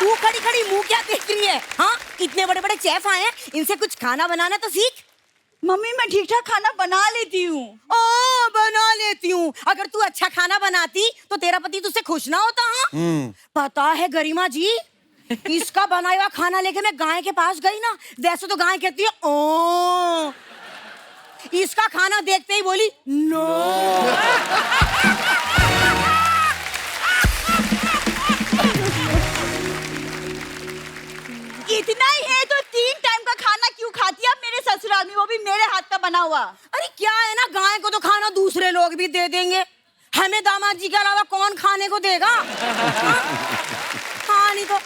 तू खड़ी खड़ी मुंह क्या देख रही है? हाँ इतने बड़े बड़े शेफ आए हैं, इनसे कुछ खाना बनाना तो सीख। मम्मी मैं ठीक ठाक खाना बना लेती हूँ। ओ बना लेती हूँ। अगर तू अच्छा खाना बनाती तो तेरा पति तुझसे खुश ना होता? हाँ पता है गरिमा जी, इसका बनाया हुआ खाना लेके मैं गाय के पास गई ना, वैसे तो गाय कहती है ओ, इसका खाना देखते ही बोली नो। इतना ही है तो 3 टाइम का खाना क्यों खाती है आप मेरे ससुराल में, वो भी मेरे हाथ का बना हुआ? अरे क्या है ना, गाय को तो खाना दूसरे लोग भी दे देंगे, हमें दामाद जी के अलावा कौन खाने को देगा? हाँ नहीं तो।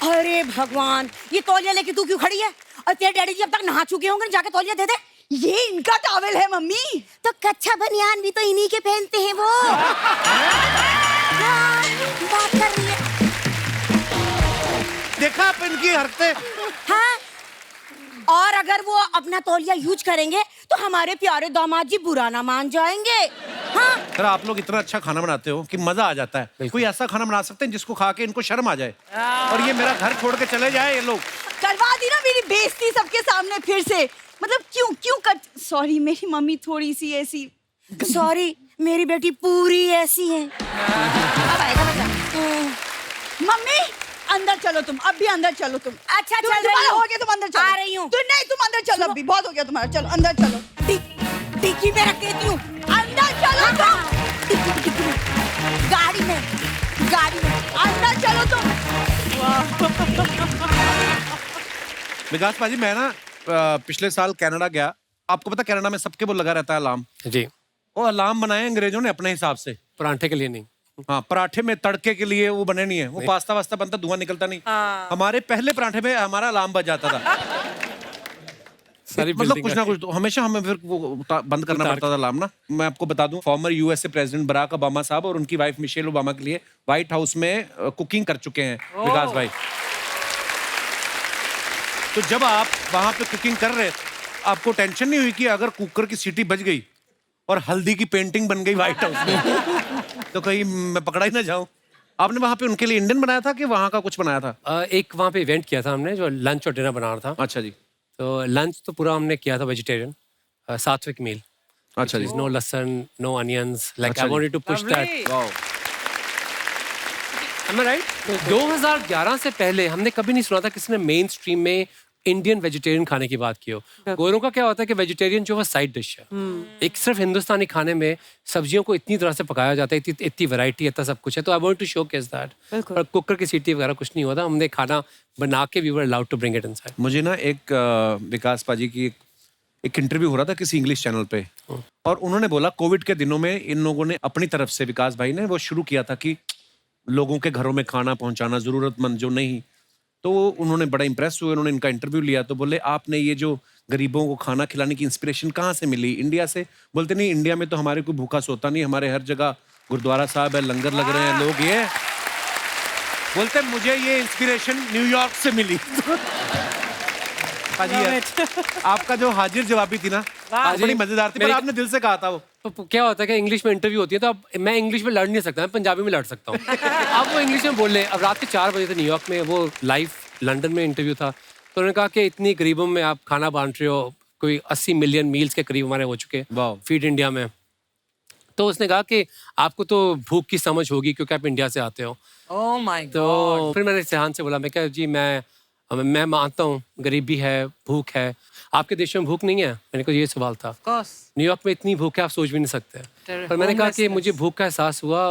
अरे भगवान, ये तौलिया लेके तू क्यों खड़ी है? और तेरे डैडी जी अब तक नहा चुके होंगे, जाके तौलिया दे दे। ये इनका टॉवेल है मम्मी। तो कच्चा बनियान भी तो इन्हीं के पहनते हैं वो। हाँ, बात कर रही है। देखा आप इनकी हरकतें? हाँ, और अगर वो अपना तौलिया यूज करेंगे तो हमारे प्यारे दामाद जी बुरा ना मान जाएंगे। हाँ, सर आप लोग इतना अच्छा खाना बनाते हो कि मजा आ जाता है। कोई ऐसा खाना बना सकते हैं जिसको खा के इनको शर्म आ जाए और ये मेरा घर छोड़ के चले जाए ये लोग। करवा दी ना मेरी बेइज्जती सबके सामने फिर से। मतलब क्यों कर। सॉरी, मेरी मम्मी थोड़ी सी ऐसी। सॉरी, मेरी बेटी पूरी ऐसी है। अब आएगा बच्चा। मम्मी अंदर चलो तुम, अब भी अंदर चलो तुम। अच्छा, तुम चल रही तुम्हारा हूँ। हो गया, तुम अंदर चलो। आ रही हूँ। नहीं, तुम अंदर चलो, अभी बहुत हो गया तुम्हारा। चलो अंदर चलो। डिक्की में रख देती हूँ। अंदर चलो तुम। डिक्की में, गाड़ी में अंदर चलो तुम। विकास पाजी, मैं ना पिछले साल कनाडा गया। आपको पता कनाडा में सबके वो लगा रहता है अलार्म। जी। वो अलार्म बनाए अंग्रेजों ने अपने हिसाब से। परांठे के लिए नहीं। हाँ, पराठे में तड़के के लिए वो बने नहीं है। वो पास्ता वास्ता बनता, धुआं निकलता नहीं। हमारे पहले पराठे में हमारा अलार्म बज जाता था। सारी मतलब कुछ ना कुछ तो हमेशा हमें फिर वो बंद करना पड़ता था अलार्म ना। मैं आपको बता दूं, former USA president Barack Obama साहब और उनकी वाइफ मिशेल ओबामा के लिए व्हाइट हाउस में कुकिंग कर चुके हैं विकास भाई। तो जब आप वहां पे कुकिंग कर रहे, आपको टेंशन नहीं हुई कि अगर कुकर की सीटी बज गई और हल्दी की पेंटिंग बन गई व्हाइट हाउस में तो कहीं मैं पकड़ा ही ना जाऊं? आपने वहां पे उनके लिए इंडियन बनाया था कि वहां का कुछ बनाया था? एक वहाँ पे इवेंट किया था हमने जो लंच और डिनर बनाना था। अच्छा जी। तो लंच तो पूरा हमने किया था वेजिटेरियन, सात्विक मील। अच्छा जी। नो लसन, नो अनियंस, लाइक अच्छा आई जी। Wanted to push that. Wow. Am I right? 2011 से पहले हमने कभी नहीं सुना था किसी ने मेन स्ट्रीम में इंडियन वेजिटेरियन खाने की बात की हो। गोरों का क्या होता है कि वेजिटेरियन जो है साइड डिश है। एक सिर्फ हिंदुस्तानी खाने में सब्जियों को इतनी तरह से पकाया जाता है, इतनी वैरायटी, इतना सब कुछ है। तो I want to showcase that. और कुकर की सीटी वगैरह कुछ नहीं होता। हमने खाना बना के we were allowed to bring it inside. मुझे ना एक विकास पाजी की एक इंटरव्यू हो रहा था किसी इंग्लिश चैनल पे और उन्होंने बोला कोविड के दिनों में इन लोगों ने अपनी तरफ से, विकास भाई ने वो शुरू किया था कि लोगों के घरों में खाना पहुंचाना, जरूरतमंद जो नहीं। तो उन्होंने बड़ा इंप्रेस हुए, उन्होंने इनका इंटरव्यू लिया तो बोले आपने ये जो गरीबों को खाना खिलाने की इंस्पिरेशन कहाँ से मिली? इंडिया से? बोलते नहीं, इंडिया में तो हमारे कोई भूखा सोता नहीं, हमारे हर जगह गुरुद्वारा साहब है, लंगर लग रहे हैं, लोग ये बोलते मुझे ये इंस्पिरेशन न्यूयॉर्क से मिली। आपका जो हाजिर जवाबी थी ना बड़ी मजेदार थी, पर आपने दिल से कहा था वो। तो क्या होता है कि इंग्लिश में इंटरव्यू होती है तो अब मैं इंग्लिश में लड़ नहीं सकता, मैं पंजाबी में लड़ सकता हूँ। अब वो इंग्लिश में बोल रहे। अब रात के 4 बजे थे न्यूयॉर्क में, वो लाइव लंदन में इंटरव्यू था। तो उन्होंने कहा कि इतनी गरीबों में आप खाना बांट रहे हो, कोई 80 मिलियन मील्स के करीब हमारे हो चुके फीड इंडिया में। तो उसने कहा कि आपको तो भूख की समझ होगी क्योंकि आप इंडिया से आते हो। Oh my God. तो फिर मैंने सेहान से बोला, मैं क्या जी मैं मानता हूँ गरीबी है, भूख है, आपके देश में भूख नहीं है? मैंने कहा ये सवाल था। न्यूयॉर्क में इतनी भूख है आप सोच भी नहीं सकते। पर मैंने कहा कि मुझे भूख का एहसास हुआ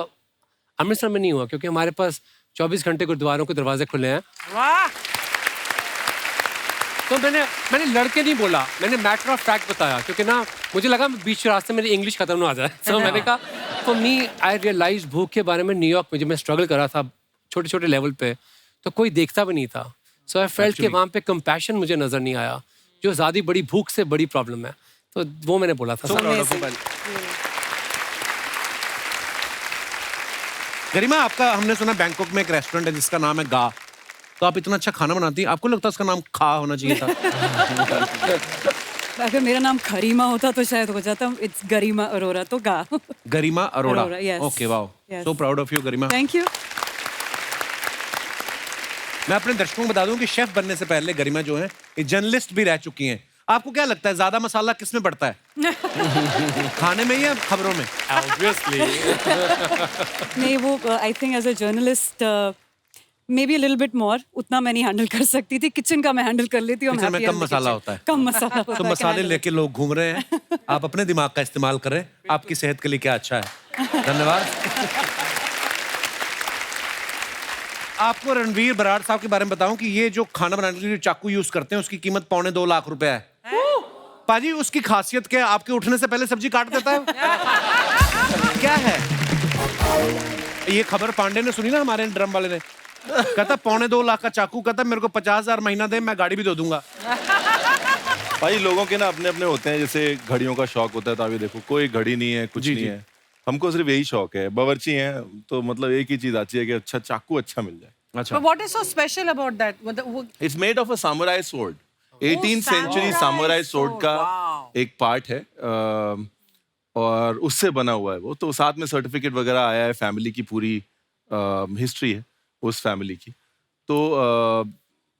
अमृतसर में नहीं हुआ, क्योंकि हमारे पास 24 घंटे गुरुद्वारों के दरवाजे खुले हैं। वाह। तो मैंने लड़के नहीं बोला, मैंने मैटर ऑफ फैक्ट बताया, क्योंकि ना मुझे लगा बीच रास्ते में इंग्लिश खत्म ना आ जाए। तो मैंने कहा फॉर मी आई रियलाइज भूख के बारे में न्यूयॉर्क में जब मैं स्ट्रगल कर रहा था छोटे छोटे लेवल पे, तो कोई देखता भी नहीं था। सो आई फेल्ट कि वहाँ पे कंपैशन मुझे नजर नहीं आया, जो ज़्यादा बड़ी भूख से बड़ी प्रॉब्लम है। तो वो मैंने बोला था। गरिमा, आपका हमने सुना बैंकॉक में एक रेस्टोरेंट है जिसका नाम है गा। तो आप इतना अच्छा खाना बनाती हैं, आपको लगता है उसका नाम खा होना चाहिए था? अगर मेरा नाम खरीमा होता तो शायद हो जाता। इट्स गरिमा अरोरा, तो गा। Garima Arora. yes. Okay, wow, so proud of you Garima. Thank you. मैं अपने दर्शकों को बता दूं कि शेफ बनने से पहले गरिमा जो है ये जर्नलिस्ट भी रह चुकी हैं। आपको क्या लगता है ज्यादा मसाला किस में पड़ता है? खाने में या खबरों में? Obviously. नहीं, वो I think as a journalist maybe little bit more. उतना मैं नहीं हैंडल कर सकती थी। किचन का मैं हैंडल कर लेती हूँ। किचन में कम मसाला होता है। कम मसाला होता तो है। मसाले लेके लोग घूम रहे हैं, आप अपने दिमाग का इस्तेमाल करें, आपकी सेहत के लिए क्या अच्छा है। धन्यवाद। आपको रणवीर बराड़ साहब के बारे में बताऊं कि ये जो खाना बनाने के लिए चाकू यूज करते हैं उसकी कीमत 2.25 लाख रुपए है। पाजी, उसकी खासियत क्या है? आपके उठने से पहले सब्जी काट देता है? क्या है? ये खबर पांडे ने सुनी ना, हमारे ड्रम वाले ने, कहता 2.25 लाख का चाकू, कहता मेरे को 50,000 महीना दे, मैं गाड़ी भी दे दूंगा। भाई लोगों के ना अपने अपने होते हैं, जैसे घड़ियों का शौक होता है, तो अभी देखो कोई घड़ी नहीं है, कुछ नहीं है, हमको सिर्फ यही शौक है। बावर्ची हैं तो मतलब एक ही चीज आती है कि अच्छा चाकू अच्छा मिल जाए। अच्छा, But what is so special about that? It's made of a samurai sword, 18th century samurai sword का एक पार्ट है, और उससे बना हुआ है वो। तो साथ में सर्टिफिकेट वगैरह आया है, फैमिली की पूरी हिस्ट्री है उस फैमिली की। तो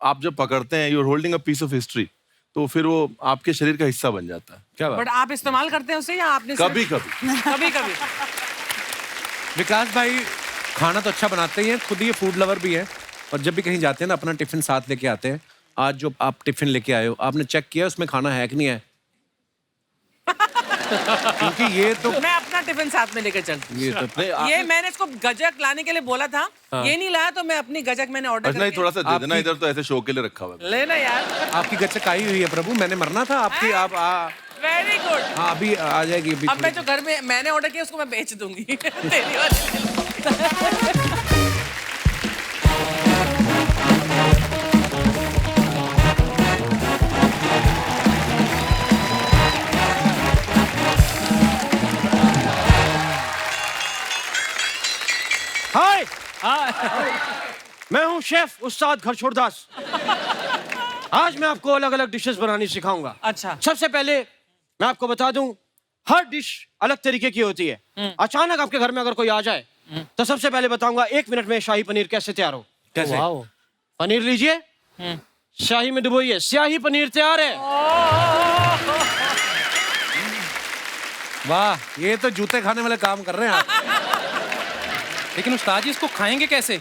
आप जब पकड़ते हैं, you are holding a piece of history, तो फिर वो आपके शरीर का हिस्सा बन जाता है। क्या बात? बट आप इस्तेमाल करते हैं उसे या आपने कभी कभी कभी कभी विकास भाई खाना तो अच्छा बनाते ही हैं, खुद ये फूड लवर भी हैं, और जब भी कहीं जाते हैं ना अपना टिफिन साथ लेके आते हैं। आज जो आप टिफिन लेके आए हो, आपने चेक किया उसमें खाना है कि नहीं है? क्योंकि ये तो मैं अपना टिफिन साथ में लेकर चलती हूँ। ये तो ये मैंने इसको गजक लाने के लिए बोला था, ये नहीं लाया, तो मैं अपनी गजक मैंने ऑर्डर नहीं, थोड़ा सा दे देना, इधर तो ऐसे शो के लिए रखा हुआ है। लेना यार। आपकी गच्चक आई हुई है प्रभु, मैंने मरना था आपकी। आप वेरी गुड। हाँ अभी आ जाएगी अभी। अब मैं जो घर में मैंने ऑर्डर किया उसको मैं बेच दूंगी। तेरी वाली। हाय, मैं हूँ शेफ उस्ताद घरछोड़दास। आज मैं आपको अलग अलग डिशेस बनानी सिखाऊंगा। अच्छा। सबसे पहले मैं आपको बता दूं, हर डिश अलग तरीके की होती है। अचानक आपके घर में अगर कोई आ जाए तो सबसे पहले बताऊंगा 1 मिनट में शाही पनीर कैसे तैयार हो। कैसे? पनीर लीजिए, शाही में डुबोइए, स्याही पनीर तैयार है। वाह, ये तो जूते खाने वाले काम कर रहे हैं आप। लेकिन उस्ताद जी इसको खाएंगे कैसे?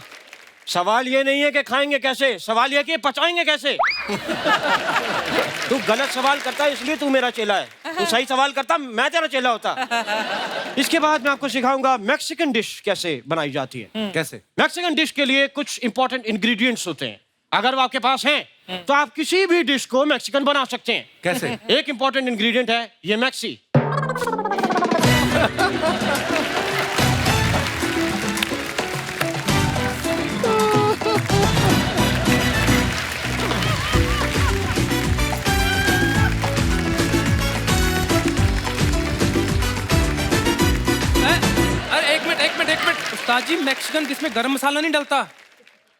सवाल ये नहीं है कि खाएंगे कैसे, सवाल ये कि पचाएंगे कैसे। तू गलत सवाल करता है इसलिए तू मेरा चेला है। तू सही सवाल करता मैं तेरा चेला होता। इसके बाद मैं आपको सिखाऊंगा मैक्सिकन डिश कैसे बनाई जाती है। कैसे? मैक्सिकन डिश के लिए कुछ इंपॉर्टेंट इंग्रेडिएंट्स होते हैं, अगर वो आपके पास हैं तो आप किसी भी डिश को मैक्सिकन बना सकते हैं। कैसे? एक इंपॉर्टेंट इंग्रेडिएंट है ये मैक्सी। एक मिनट उस्ताद जी, मैक्सिकन डिश में गरम मसाला नहीं डलता?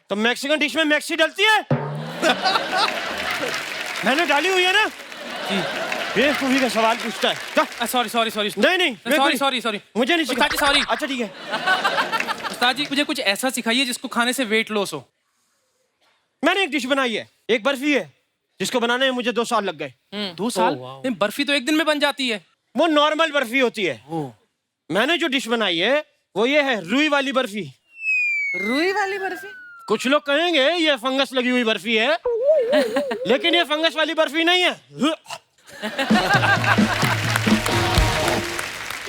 तो मैक्सिकन डिश में मैक्सी डलती है? मैंने डाली हुई है ना। बेवकूफी का सवाल पूछता है। सॉरी नहीं सॉरी मुझे नहीं उस्ताद जी, सॉरी। अच्छा ठीक है। उस्ताद जी मुझे कुछ ऐसा सिखाइए जिसको खाने से वेट लॉस हो। मैंने एक डिश बनाई है, एक बर्फी है जिसको बनाने में मुझे 2 साल लग गए। 2 साल? नहीं, बर्फी तो एक दिन में बन जाती है। वो नॉर्मल बर्फी होती है। मैंने जो डिश बनाई है वो ये है रुई वाली बर्फी। रुई वाली बर्फी? कुछ लोग कहेंगे ये फंगस लगी हुई बर्फी है, लेकिन ये फंगस वाली बर्फी नहीं है।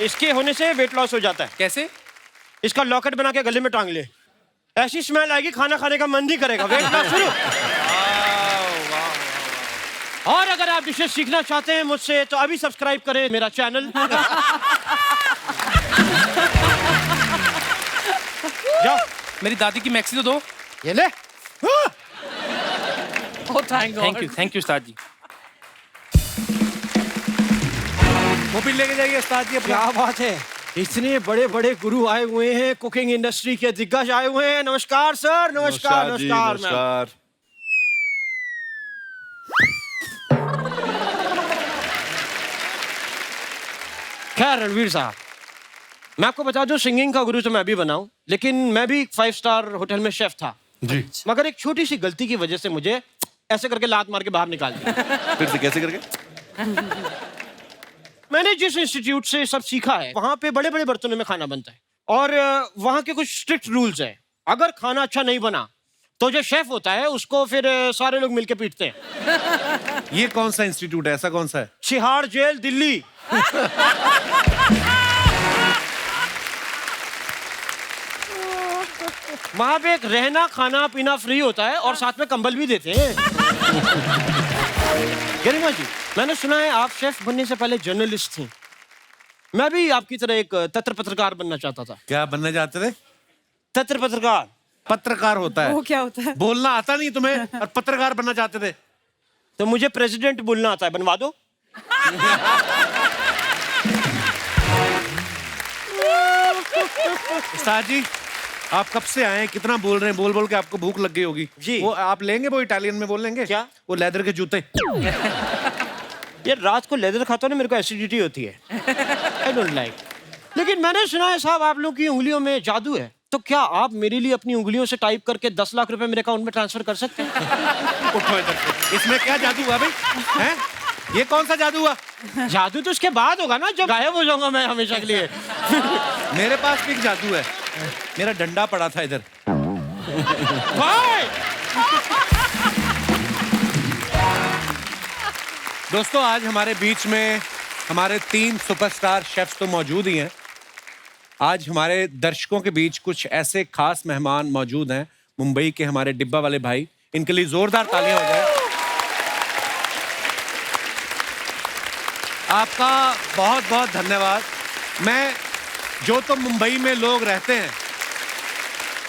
इसके होने से वेट लॉस हो जाता है। कैसे? इसका लॉकेट बना के गले में टांग ले, ऐसी स्मेल आएगी खाना खाने का मन नहीं करेगा। वेट लॉस शुरू। और अगर आप डिशेस सीखना चाहते हैं मुझसे तो अभी सब्सक्राइब करें मेरा चैनल। जाओ, मेरी दादी की मैक्सी तो दो। ये ले। थैंक यू उस्ताद जी। वो भी लेके जाइए उस्ताद जी अपना। क्या बात है, इतने बड़े बड़े गुरु आए हुए हैं, कुकिंग इंडस्ट्री के दिग्गज आए हुए हैं। नमस्कार सर। नमस्कार जी, नमस्कार। नमस्कार। खैर रणवीर साहब, मैं आपको बता दूं सिंगिंग का गुरु तो मैं भी बनाऊं, लेकिन मैं भी 5 स्टार होटल में शेफ था जी। मगर एक छोटी सी गलती की वजह से मुझे ऐसे करके लात मार के बाहर निकाल दिया। फिर से कैसे करके? मैंने जिस इंस्टीट्यूट से सब सीखा है वहां पे बड़े बड़े बर्तनों में खाना बनता है, और वहां के कुछ स्ट्रिक्ट रूल्स हैं। अगर खाना अच्छा नहीं बना तो जो शेफ होता है उसको फिर सारे लोग मिलके पीटते हैं। ये कौन सा इंस्टीट्यूट है, ऐसा कौन सा है? छिहाड़ जेल दिल्ली। वहां पे एक रहना खाना पीना फ्री होता है और साथ में कंबल भी देते हैं। गरिमा जी, मैंने सुना है आप शेफ बनने से पहले जर्नलिस्ट थी। मैं भी आपकी तरह एक तत्र पत्रकार बनना चाहता था। क्या बनने जाते थे? तत्र पत्रकार। पत्रकार होता है। वो क्या होता है? बोलना आता नहीं तुम्हें और पत्रकार बनना चाहते थे। तो मुझे प्रेसिडेंट बोलना आता है, बनवा दो। उस्ताद जी, आप कब से आए हैं? कितना बोल रहे हैं? बोल बोल के आपको भूख लग गई होगी। जी। वो आप लेंगे, वो इटालियन में बोल लेंगे क्या? वो लेदर के जूते। यार रात को लेदर खाता हूँ ना, मेरे को एसिडिटी होती है। I don't like. लेकिन मैंने सुना है साहब आप लोग की उंगलियों में जादू है, तो क्या आप मेरे लिए अपनी उंगलियों से टाइप करके 10 लाख रुपए मेरे अकाउंट में ट्रांसफर कर सकते हैं? उठो इधर से। इसमें क्या जादू हुआ भाई? हैं? ये कौन सा जादू हुआ? जादू तो उसके बाद होगा ना, जब गायब हो जाऊंगा मैं हमेशा के लिए। मेरे पास भी एक जादू है। मेरा डंडा पड़ा था इधर। भाई! दोस्तों, आज हमारे बीच में हमारे 3 सुपरस्टार शेफ्स तो मौजूद ही हैं। आज हमारे दर्शकों के बीच कुछ ऐसे खास मेहमान मौजूद हैं, मुंबई के हमारे डिब्बा वाले भाई। इनके लिए जोरदार तालियां हो जाए। आपका बहुत बहुत धन्यवाद। मैं जो तो मुंबई में लोग रहते हैं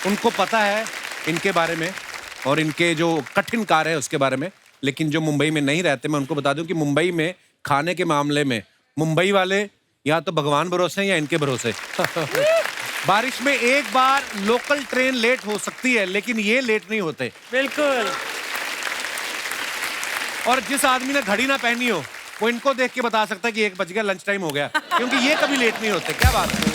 उनको पता है इनके बारे में और इनके जो कठिन कार्य है उसके बारे में, लेकिन जो मुंबई में नहीं रहते, मैं उनको बता दूं कि मुंबई में खाने के मामले में मुंबई वाले या तो भगवान भरोसे हैं या इनके भरोसे। बारिश में एक बार लोकल ट्रेन लेट हो सकती है, लेकिन ये लेट नहीं होते। बिल्कुल। और जिस आदमी ने घड़ी ना पहनी हो वो इनको देख के बता सकता है कि 1 बज गया, लंच टाइम हो गया, क्योंकि ये कभी लेट नहीं होते। क्या बात है।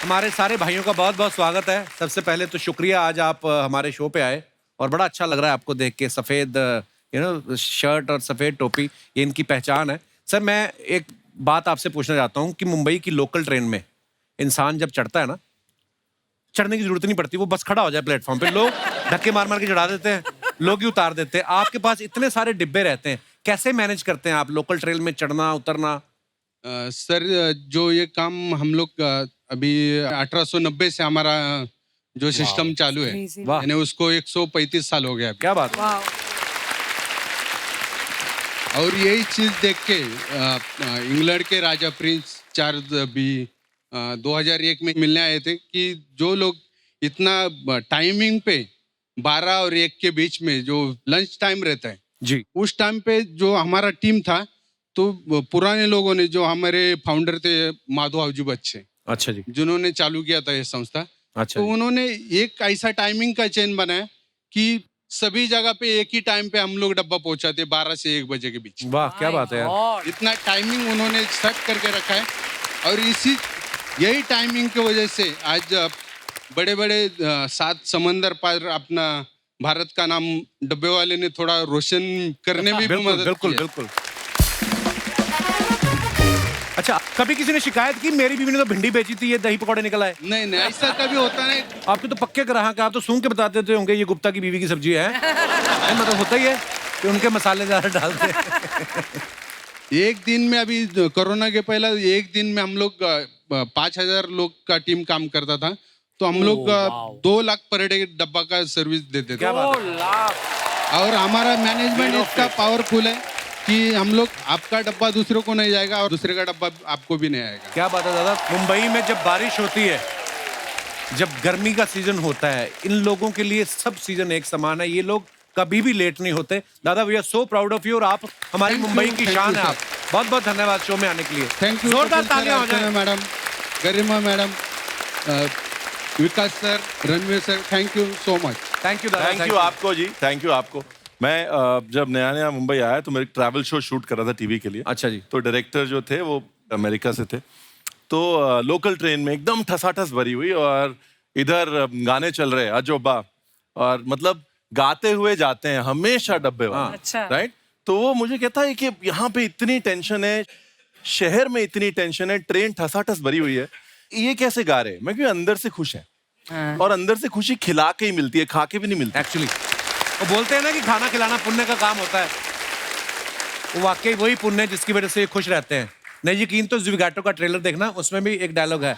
हमारे सारे भाइयों का बहुत बहुत स्वागत है। सबसे पहले तो शुक्रिया, आज आप हमारे शो पे आए और बड़ा अच्छा लग रहा है आपको देख के। सफेद शर्ट और सफेद टोपी, ये इनकी पहचान है। सर, मैं एक बात आपसे पूछना चाहता हूँ कि मुंबई की लोकल ट्रेन में इंसान जब चढ़ता है ना, चढ़ने की जरूरत नहीं पड़ती, वो बस खड़ा हो जाए प्लेटफॉर्म पे, लोग धक्के मार मार के चढ़ा देते हैं, लोग ही उतार देते हैं। आपके पास इतने सारे डिब्बे रहते हैं, कैसे मैनेज करते हैं आप लोकल ट्रेन में चढ़ना उतरना? सर, जो ये काम हम लोग अभी 1890 से हमारा जो सिस्टम चालू है, यानी उसको 135 साल हो गया। क्या बात। और यही चीज देख के इंग्लैंड के राजा प्रिंस चार्ल्स भी 2001 में मिलने आए थे कि जो लोग इतना टाइमिंग पे 12 और 1 के बीच में जो लंच टाइम रहता है जी, उस टाइम पे जो हमारा टीम था, तो पुराने लोगों ने, जो हमारे फाउंडर थे माधवजी बच्चे, अच्छा जी, जिन्होंने चालू किया था ये संस्था, अच्छा तो उन्होंने एक ऐसा टाइमिंग का चेन बनाया कि सभी जगह पे एक ही टाइम पे हम लोग डब्बा पहुंचाते 12 से 1 बजे के बीच। वाह, क्या बात है यार। इतना टाइमिंग उन्होंने सेट करके रखा है और यही टाइमिंग की वजह से आज बड़े बड़े 7 समंदर पार अपना भारत का नाम डब्बे वाले ने थोड़ा रोशन करने में भी मदद बिल्कुल बिल्कुल। अच्छा, कभी किसी ने शिकायत की मेरी बीवी ने तो भिंडी बेची थी, ये दही पकौड़े निकल आए? नहीं नहीं, ऐसा कभी होता नहीं। आपके तो पक्के ग्राहक हैं, आप तो सूंघ के बता देते होंगे ये गुप्ता की बीवी की सब्जी है। मतलब होता ही है कि उनके मसाले ज्यादा डालते हैं। एक दिन में, अभी कोरोना के पहले एक दिन में हम लोग 5000 लोग का टीम काम करता था, तो हम लोग 2 लाख पर डे डब्बा का सर्विस देते थे। क्या बात है। और हमारा मैनेजमेंट इतना पावरफुल है कि हम लोग, आपका डब्बा दूसरों को नहीं जाएगा और दूसरे का डब्बा आपको भी नहीं आएगा। क्या बात है दादा। मुंबई में जब बारिश होती है, जब गर्मी का सीजन होता है, इन लोगों के लिए सब सीजन एक समान है। ये लोग कभी भी लेट नहीं होते। दादा, we are so proud of you और आप हमारी मुंबई की शान है। आप बहुत बहुत धन्यवाद शो में आने के लिए। Thank you. जोरदार तालियां हो जाए। Madam Garima madam, Vikas sir, Ranveer sir, thank you so much. Thank you दादा। थैंक यू आपको जी, थैंक यू आपको। मैं जब नया नया मुंबई आया तो मैं एक ट्रैवल शो शूट कर रहा था टीवी के लिए। अच्छा जी। तो डायरेक्टर जो थे वो अमेरिका से थे, तो लोकल ट्रेन में एकदम ठसाठस भरी हुई और इधर गाने चल रहे अजोबा, और मतलब गाते हुए जाते हैं हमेशा डब्बे वाले। अच्छा। राइट। तो वो मुझे कहता है कि यहाँ पे इतनी टेंशन है, शहर में इतनी टेंशन है, ट्रेन ठसाठस भरी हुई है, ये कैसे गा रहे हैं? मैं क्यों अंदर से खुश है, और अंदर से खुशी खिला के ही मिलती है, खा के भी नहीं मिलती। एक्चुअली वो बोलते हैं ना कि खाना खिलाना पुण्य का काम होता है। वो वाकई वही पुण्य है जिसकी वजह से ये खुश रहते हैं। नहीं यकीन तो ज़िगाटो का ट्रेलर देखना, उसमें भी एक डायलॉग है।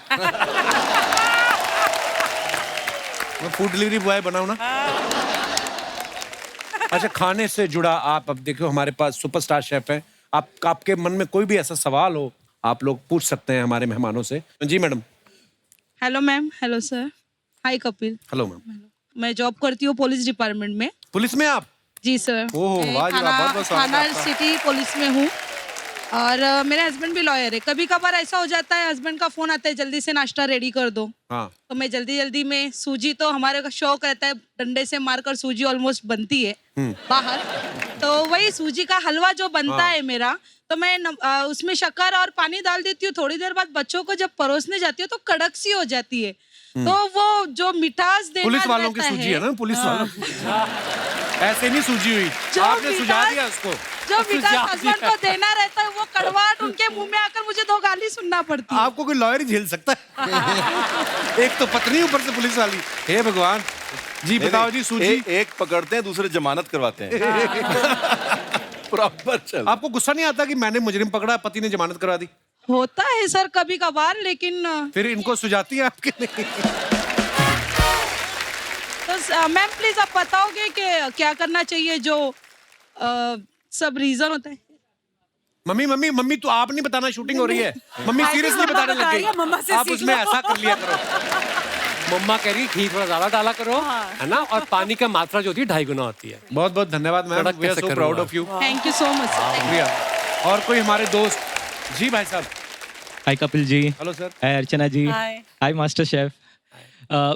मैं फूड डिलीवरी बॉय बनाऊं ना। अच्छा, खाने से जुड़ा आप अब देखो हमारे पास सुपरस्टार शेफ हैं। आपके मन में कोई भी ऐसा सवाल हो, आप लोग पूछ सकते हैं हमारे मेहमानों से। जी madam. Hello ma'am, hello sir, hi Kapil. Hello ma'am. मैं जॉब करती हूँ पुलिस डिपार्टमेंट में। पुलिस में आप? जी सर। ओह वाह जी वाह, बहुत-बहुत स्वागत थाना है आपका। सिटी पुलिस में हूँ और मेरे हस्बैंड भी लॉयर है। कभी कभार ऐसा हो जाता है हस्बैंड का फोन आता है जल्दी से नाश्ता रेडी कर दो, हाँ। तो मैं जल्दी जल्दी में सूजी, तो हमारे का शौक रहता है डंडे से मारकर सूजी ऑलमोस्ट बनती है बाहर, तो वही सूजी का हलवा जो बनता है मेरा, तो मैं उसमें शक्कर और पानी डाल देती हूँ। थोड़ी देर बाद बच्चों को जब परोसने जाती हूँ तो कड़क सी हो जाती है, तो वो जो मिठास देना पुलिस वालों की सूजी है ना, पुलिस वालों ऐसे नहीं सूजी हुई, आपने सुझा दिया उसको। जो मिठास हस्बैंड को देना रहता है वो कड़वाहट उनके मुंह में आकर मुझे 2 गाली सुनना पड़ती है। आपको कोई लॉयर ही झेल सकता है। एक तो पत्नी, ऊपर से पुलिस वाली। हे भगवान जी, बताओ जी सूजी। एक पकड़ते हैं, दूसरे जमानत करवाते हैं। प्रॉपर चल। आपको गुस्सा नहीं आता कि मैंने मुजरिम पकड़ा, पति ने जमानत करा दी? होता है सर कभी कभार, लेकिन फिर इनको सुझाती है आपके लिए? तो मैम प्लीज आप बताओगे कि क्या करना चाहिए, जो सब रीजन होता है। मम्मी मम्मी मम्मी, तो आप नहीं बताना, शूटिंग हो रही है। मम्मी सीरियसली बताने लग गई, आप उसमें ऐसा कर लिया करो। मम्मा कह रही घी थोड़ा ज्यादा डाला करो, है ना, और पानी का मात्रा जो होती है 2.5 गुना होती है। बहुत बहुत धन्यवाद ma'am, we are so proud of you. Thank you so much. शुक्रिया। और कोई हमारे दोस्त? जी भाई साहब। Hi Kapil ji. Hello sir. Hi Archana ji. Hi master chef.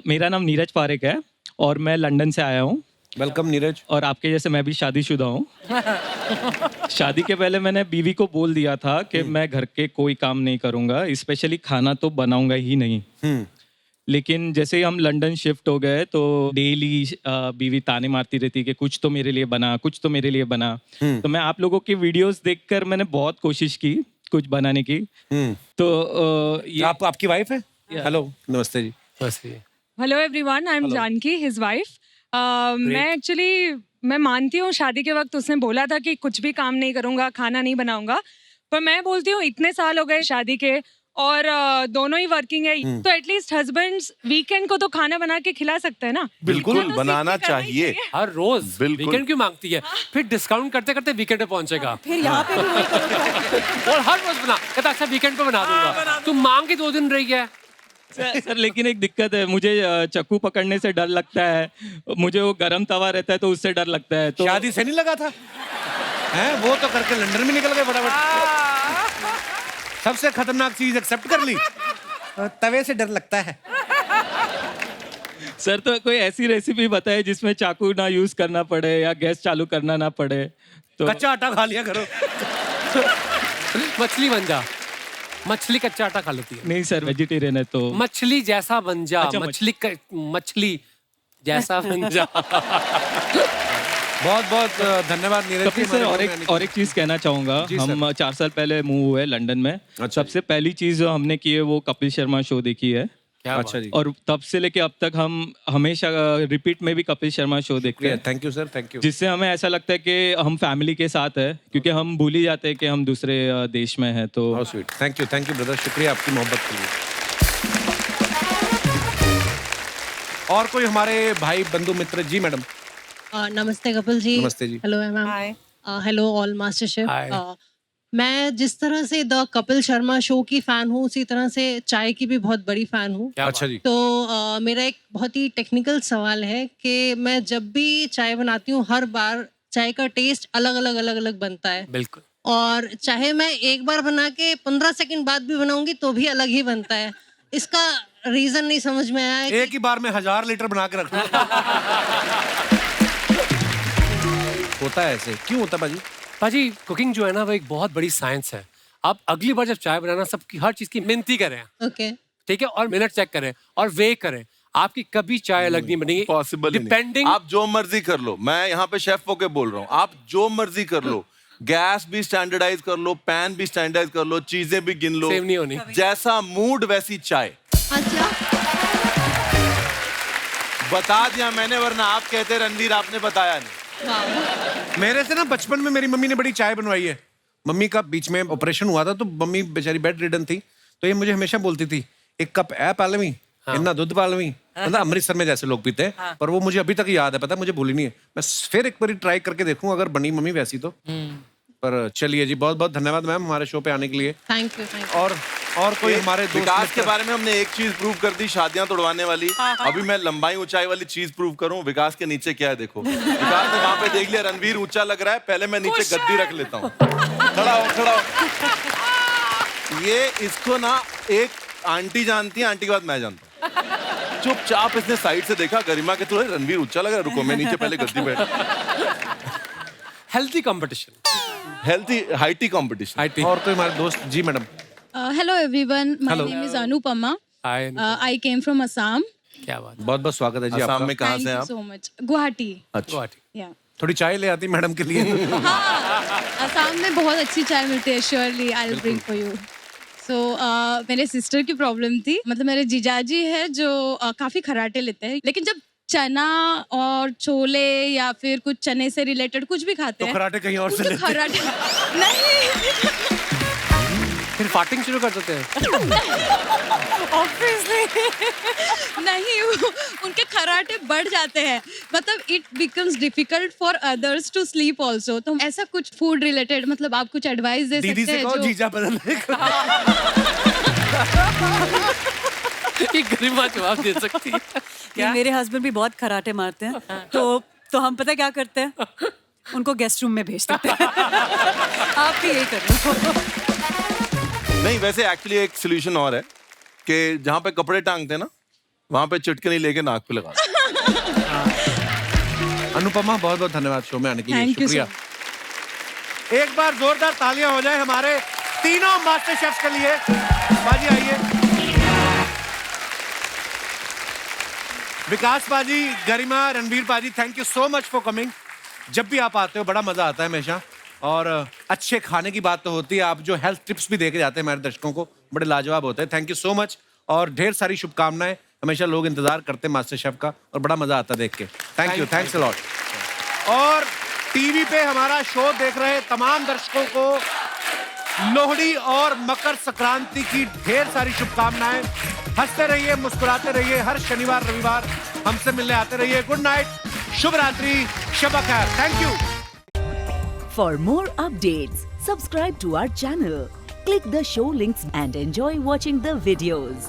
मेरा नाम नीरज पारेख है और मैं लंदन से आया हूँ। वेलकम नीरज। और आपके जैसे मैं भी शादीशुदा हूँ। शादी के पहले मैंने बीवी को बोल दिया था कि मैं घर के कोई काम नहीं करूँगा, स्पेशली खाना तो बनाऊंगा ही नहीं। लेकिन जैसे ही हम लंदन शिफ्ट हो गए तो डेली बीवी ताने मारती रहती कि कुछ तो मेरे लिए बना, कुछ तो मेरे लिए बना। तो मैं आप लोगों की वीडियोस देखकर मैंने बहुत कोशिश की कुछ बनाने की। तो ये आपकी वाइफ है? हेलो, नमस्ते जी। नमस्ते। Hello everyone, I am Janaki, his wife. मैं मानती हूँ शादी के वक्त उसने बोला था कि कुछ भी काम नहीं करूँगा, खाना नहीं बनाऊंगा, पर मैं बोलती हूँ इतने साल हो गए शादी के और दोनों ही वर्किंग है, तो एटलीस्ट हस्बैंड्स वीकेंड को तो खाना बना के खिला सकते हैं ना। बिल्कुल बनाना चाहिए हर रोज। बिल्कुल। वीकेंड क्यों मांगती है? फिर डिस्काउंट करते करते वीकेंड पे पहुंचेगा। फिर यहाँ पे भी वही करो। और हर रोज बना, कहता अच्छा वीकेंड पे बना दूंगा। तुम मांग के 2 दिन रही है। सर लेकिन एक दिक्कत है, मुझे चाकू पकड़ने से डर लगता है, मुझे वो गरम तवा रहता है तो उससे डर लगता है। तो शादी से नहीं लगा था हैं? वो तो करके लंदन में निकल गए फटाफट। सबसे खतरनाक चीज एक्सेप्ट कर ली, तवे से डर लगता है। सर तो कोई ऐसी रेसिपी बताए जिसमें चाकू ना यूज करना पड़े या गैस चालू करना ना पड़े। तो कच्चा आटा खा लिया करो। मछली बन जा, मछली कच्चा आटा खा लेती है। नहीं सर, वेजिटेरियन है तो मछली जैसा बन जा। अच्छा, मछली जैसा बन जा। बहुत बहुत धन्यवाद नीरज जी। कपिल सर, और एक चीज कहना चाहूंगा। हम 4 साल पहले मूव हुए लंदन में। सबसे पहली चीज जो हमने की है वो कपिल शर्मा शो देखी है। अच्छा जी। और तब से लेके अब तक हम हमेशा रिपीट में भी कपिल शर्मा शो देखते हैं। Thank you sir, thank you. जिससे हमें ऐसा लगता है कि हम फैमिली के साथ है, क्योंकि हम भूल ही जाते हैं कि हम दूसरे देश में हैं। तो स्वीट, थैंक यू ब्रदर, शुक्रिया आपकी मोहब्बत के लिए। और कोई हमारे भाई बंधु मित्र? जी मैडम। नमस्ते कपिल जी। नमस्ते जी। Hello ma'am. Hello all master chef. मैं जिस तरह से द कपिल शर्मा शो की फैन हूँ, उसी तरह से चाय की भी बहुत बड़ी फैन हूँ। अच्छा जी। तो मेरा एक बहुत ही टेक्निकल सवाल है कि मैं जब भी चाय बनाती हूँ हर बार चाय का टेस्ट अलग अलग बनता है। बिल्कुल। और चाहे मैं एक बार बना के 15 सेकंड बाद भी बनाऊंगी तो भी अलग ही बनता है। इसका रीजन नहीं समझ में आया। एक ही बार में 1000 लीटर बना के रखना होता है ऐसे? क्यों होता है पाजी? कुकिंग जो है ना वो एक बहुत बड़ी साइंस है। आप अगली बार जब चाय बनाना सबकी हर चीज की मिन्ती करें। ओके। ठीक है, और मिनट चेक करें और वे करें, आपकी कभी चाय अलग नहीं बनेगी। Possible depending. आप जो मर्जी कर लो, मैं यहाँ पे शेफ होके बोल रहा हूँ, आप जो मर्जी कर लो, गैस भी स्टैंडर्डाइज कर लो, पैन भी स्टैंडर्डाइज कर लो, चीजें भी गिन लो, सेम नहीं होनी। जैसा मूड वैसी चाय। अच्छा। बता दिया मैंने, वरना आप कहते रणवीर आपने बताया नहीं। मेरे से ना बचपन में मेरी मम्मी ने बड़ी चाय बनवाई है। मम्मी का बीच में ऑपरेशन हुआ था तो मम्मी बेचारी बेड रिडन थी, तो ये मुझे हमेशा बोलती थी, 1 कप ए पालवी, इतना दूध पालवी। मतलब अमृतसर में जैसे लोग पीते हैं, पर वो मुझे अभी तक याद है, पता मुझे भूली नहीं है। मैं फिर एक बार ट्राई करके देखूं अगर बनी मम्मी वैसी तो। पर चलिए जी, बहुत बहुत धन्यवाद मैम हमारे शो पे आने के लिए। Thank you. और और कोई हमारे दोस्त विकास के मित्र- बारे में हमने एक चीज प्रूव कर दी, शादियां तोड़वाने वाली। अभी मैं लंबाई ऊंचाई वाली चीज प्रूव करूं। विकास के नीचे क्या है देखो। विकास ने वहां पे देख लिया रणवीर ऊंचा लग रहा है, पहले मैं नीचे गद्दी रख लेता हूं। खड़ा हो। ये इसको ना एक आंटी जानती है, आंटी के बाद मैं जानता हूँ। चुपचाप इसने साइड से देखा, गरिमा के थोड़े रणवीर ऊंचा लग रहा है, रुको मैं नीचे पहले गद्दी बैठ। Healthy competition, healthy high tea competition. और कोई हमारे दोस्त जी madam. Hello everyone, my Hello. name is Anupama. Hi, I came from Assam. क्या बात। बहुत बहुत स्वागत है जी असम आपका। में कहाँ Thank से हैं you आप? so much. Guwahati. अच्छा। Yeah. थोड़ी चाय ले आती मैडम के लिए। असम में बहुत अच्छी चाय मिलती है, surely I'll bring for you. So मेरे सिस्टर की प्रॉब्लम थी, मतलब मेरे जीजाजी है जो काफी खराटे लेते हैं, लेकिन जब चना और छोले या फिर कुछ चने से रिलेटेड कुछ भी खाते तो हैं खराटे कहीं और से उनके लेते हैं। खराटे नहीं फिर फाटिंग शुरू कर देते हैं। नहीं, उनके खराटे बढ़ जाते हैं, मतलब it becomes difficult for others to sleep also. तो ऐसा कुछ फूड रिलेटेड, मतलब आप कुछ एडवाइस दे दीदी सकते से हैं कहो जो जीजा बदलने को। ये गरिमा जवाब दे सकती है। ये मेरे हस्बैंड भी बहुत खराटे मारते हैं, तो हम पता क्या करते हैं, उनको गेस्ट रूम में भेज देते हैं। आप भी यही कर लो। नहीं, वैसे एक्चुअली एक सोल्यूशन और है कि जहाँ पे कपड़े टांगते हैं ना, वहाँ पे चिटकनी लेके नाक पे लगा दो। अनुपमा बहुत बहुत धन्यवाद शो में आने के लिए। Thank you, शुक्रिया। एक बार जोरदार तालियां हो जाए हमारे तीनों मास्टर शेफ्स के लिए। बाजी आइए। विकास बाजी, गरिमा, रणवीर बाजी, thank you so much for coming. जब भी आप आते हो बड़ा मजा आता है हमेशा, और अच्छे खाने की बात तो होती है, आप जो हेल्थ टिप्स भी देके जाते हैं हमारे दर्शकों को, बड़े लाजवाब होते हैं। थैंक यू सो मच और ढेर सारी शुभकामनाएं। हमेशा लोग इंतजार करते हैं मास्टर शेफ का और बड़ा मजा आता है देख के। Thank you, thanks a lot. और टीवी पे हमारा शो देख रहे तमाम दर्शकों को लोहड़ी और मकर संक्रांति की ढेर सारी शुभकामनाएं। हंसते रहिए, मुस्कुराते रहिए, हर शनिवार रविवार हमसे मिलने आते रहिए। गुड नाइट, शुभ रात्रि, शब खैर। Thank you. For more updates, subscribe to our channel, click the show links and enjoy watching the videos.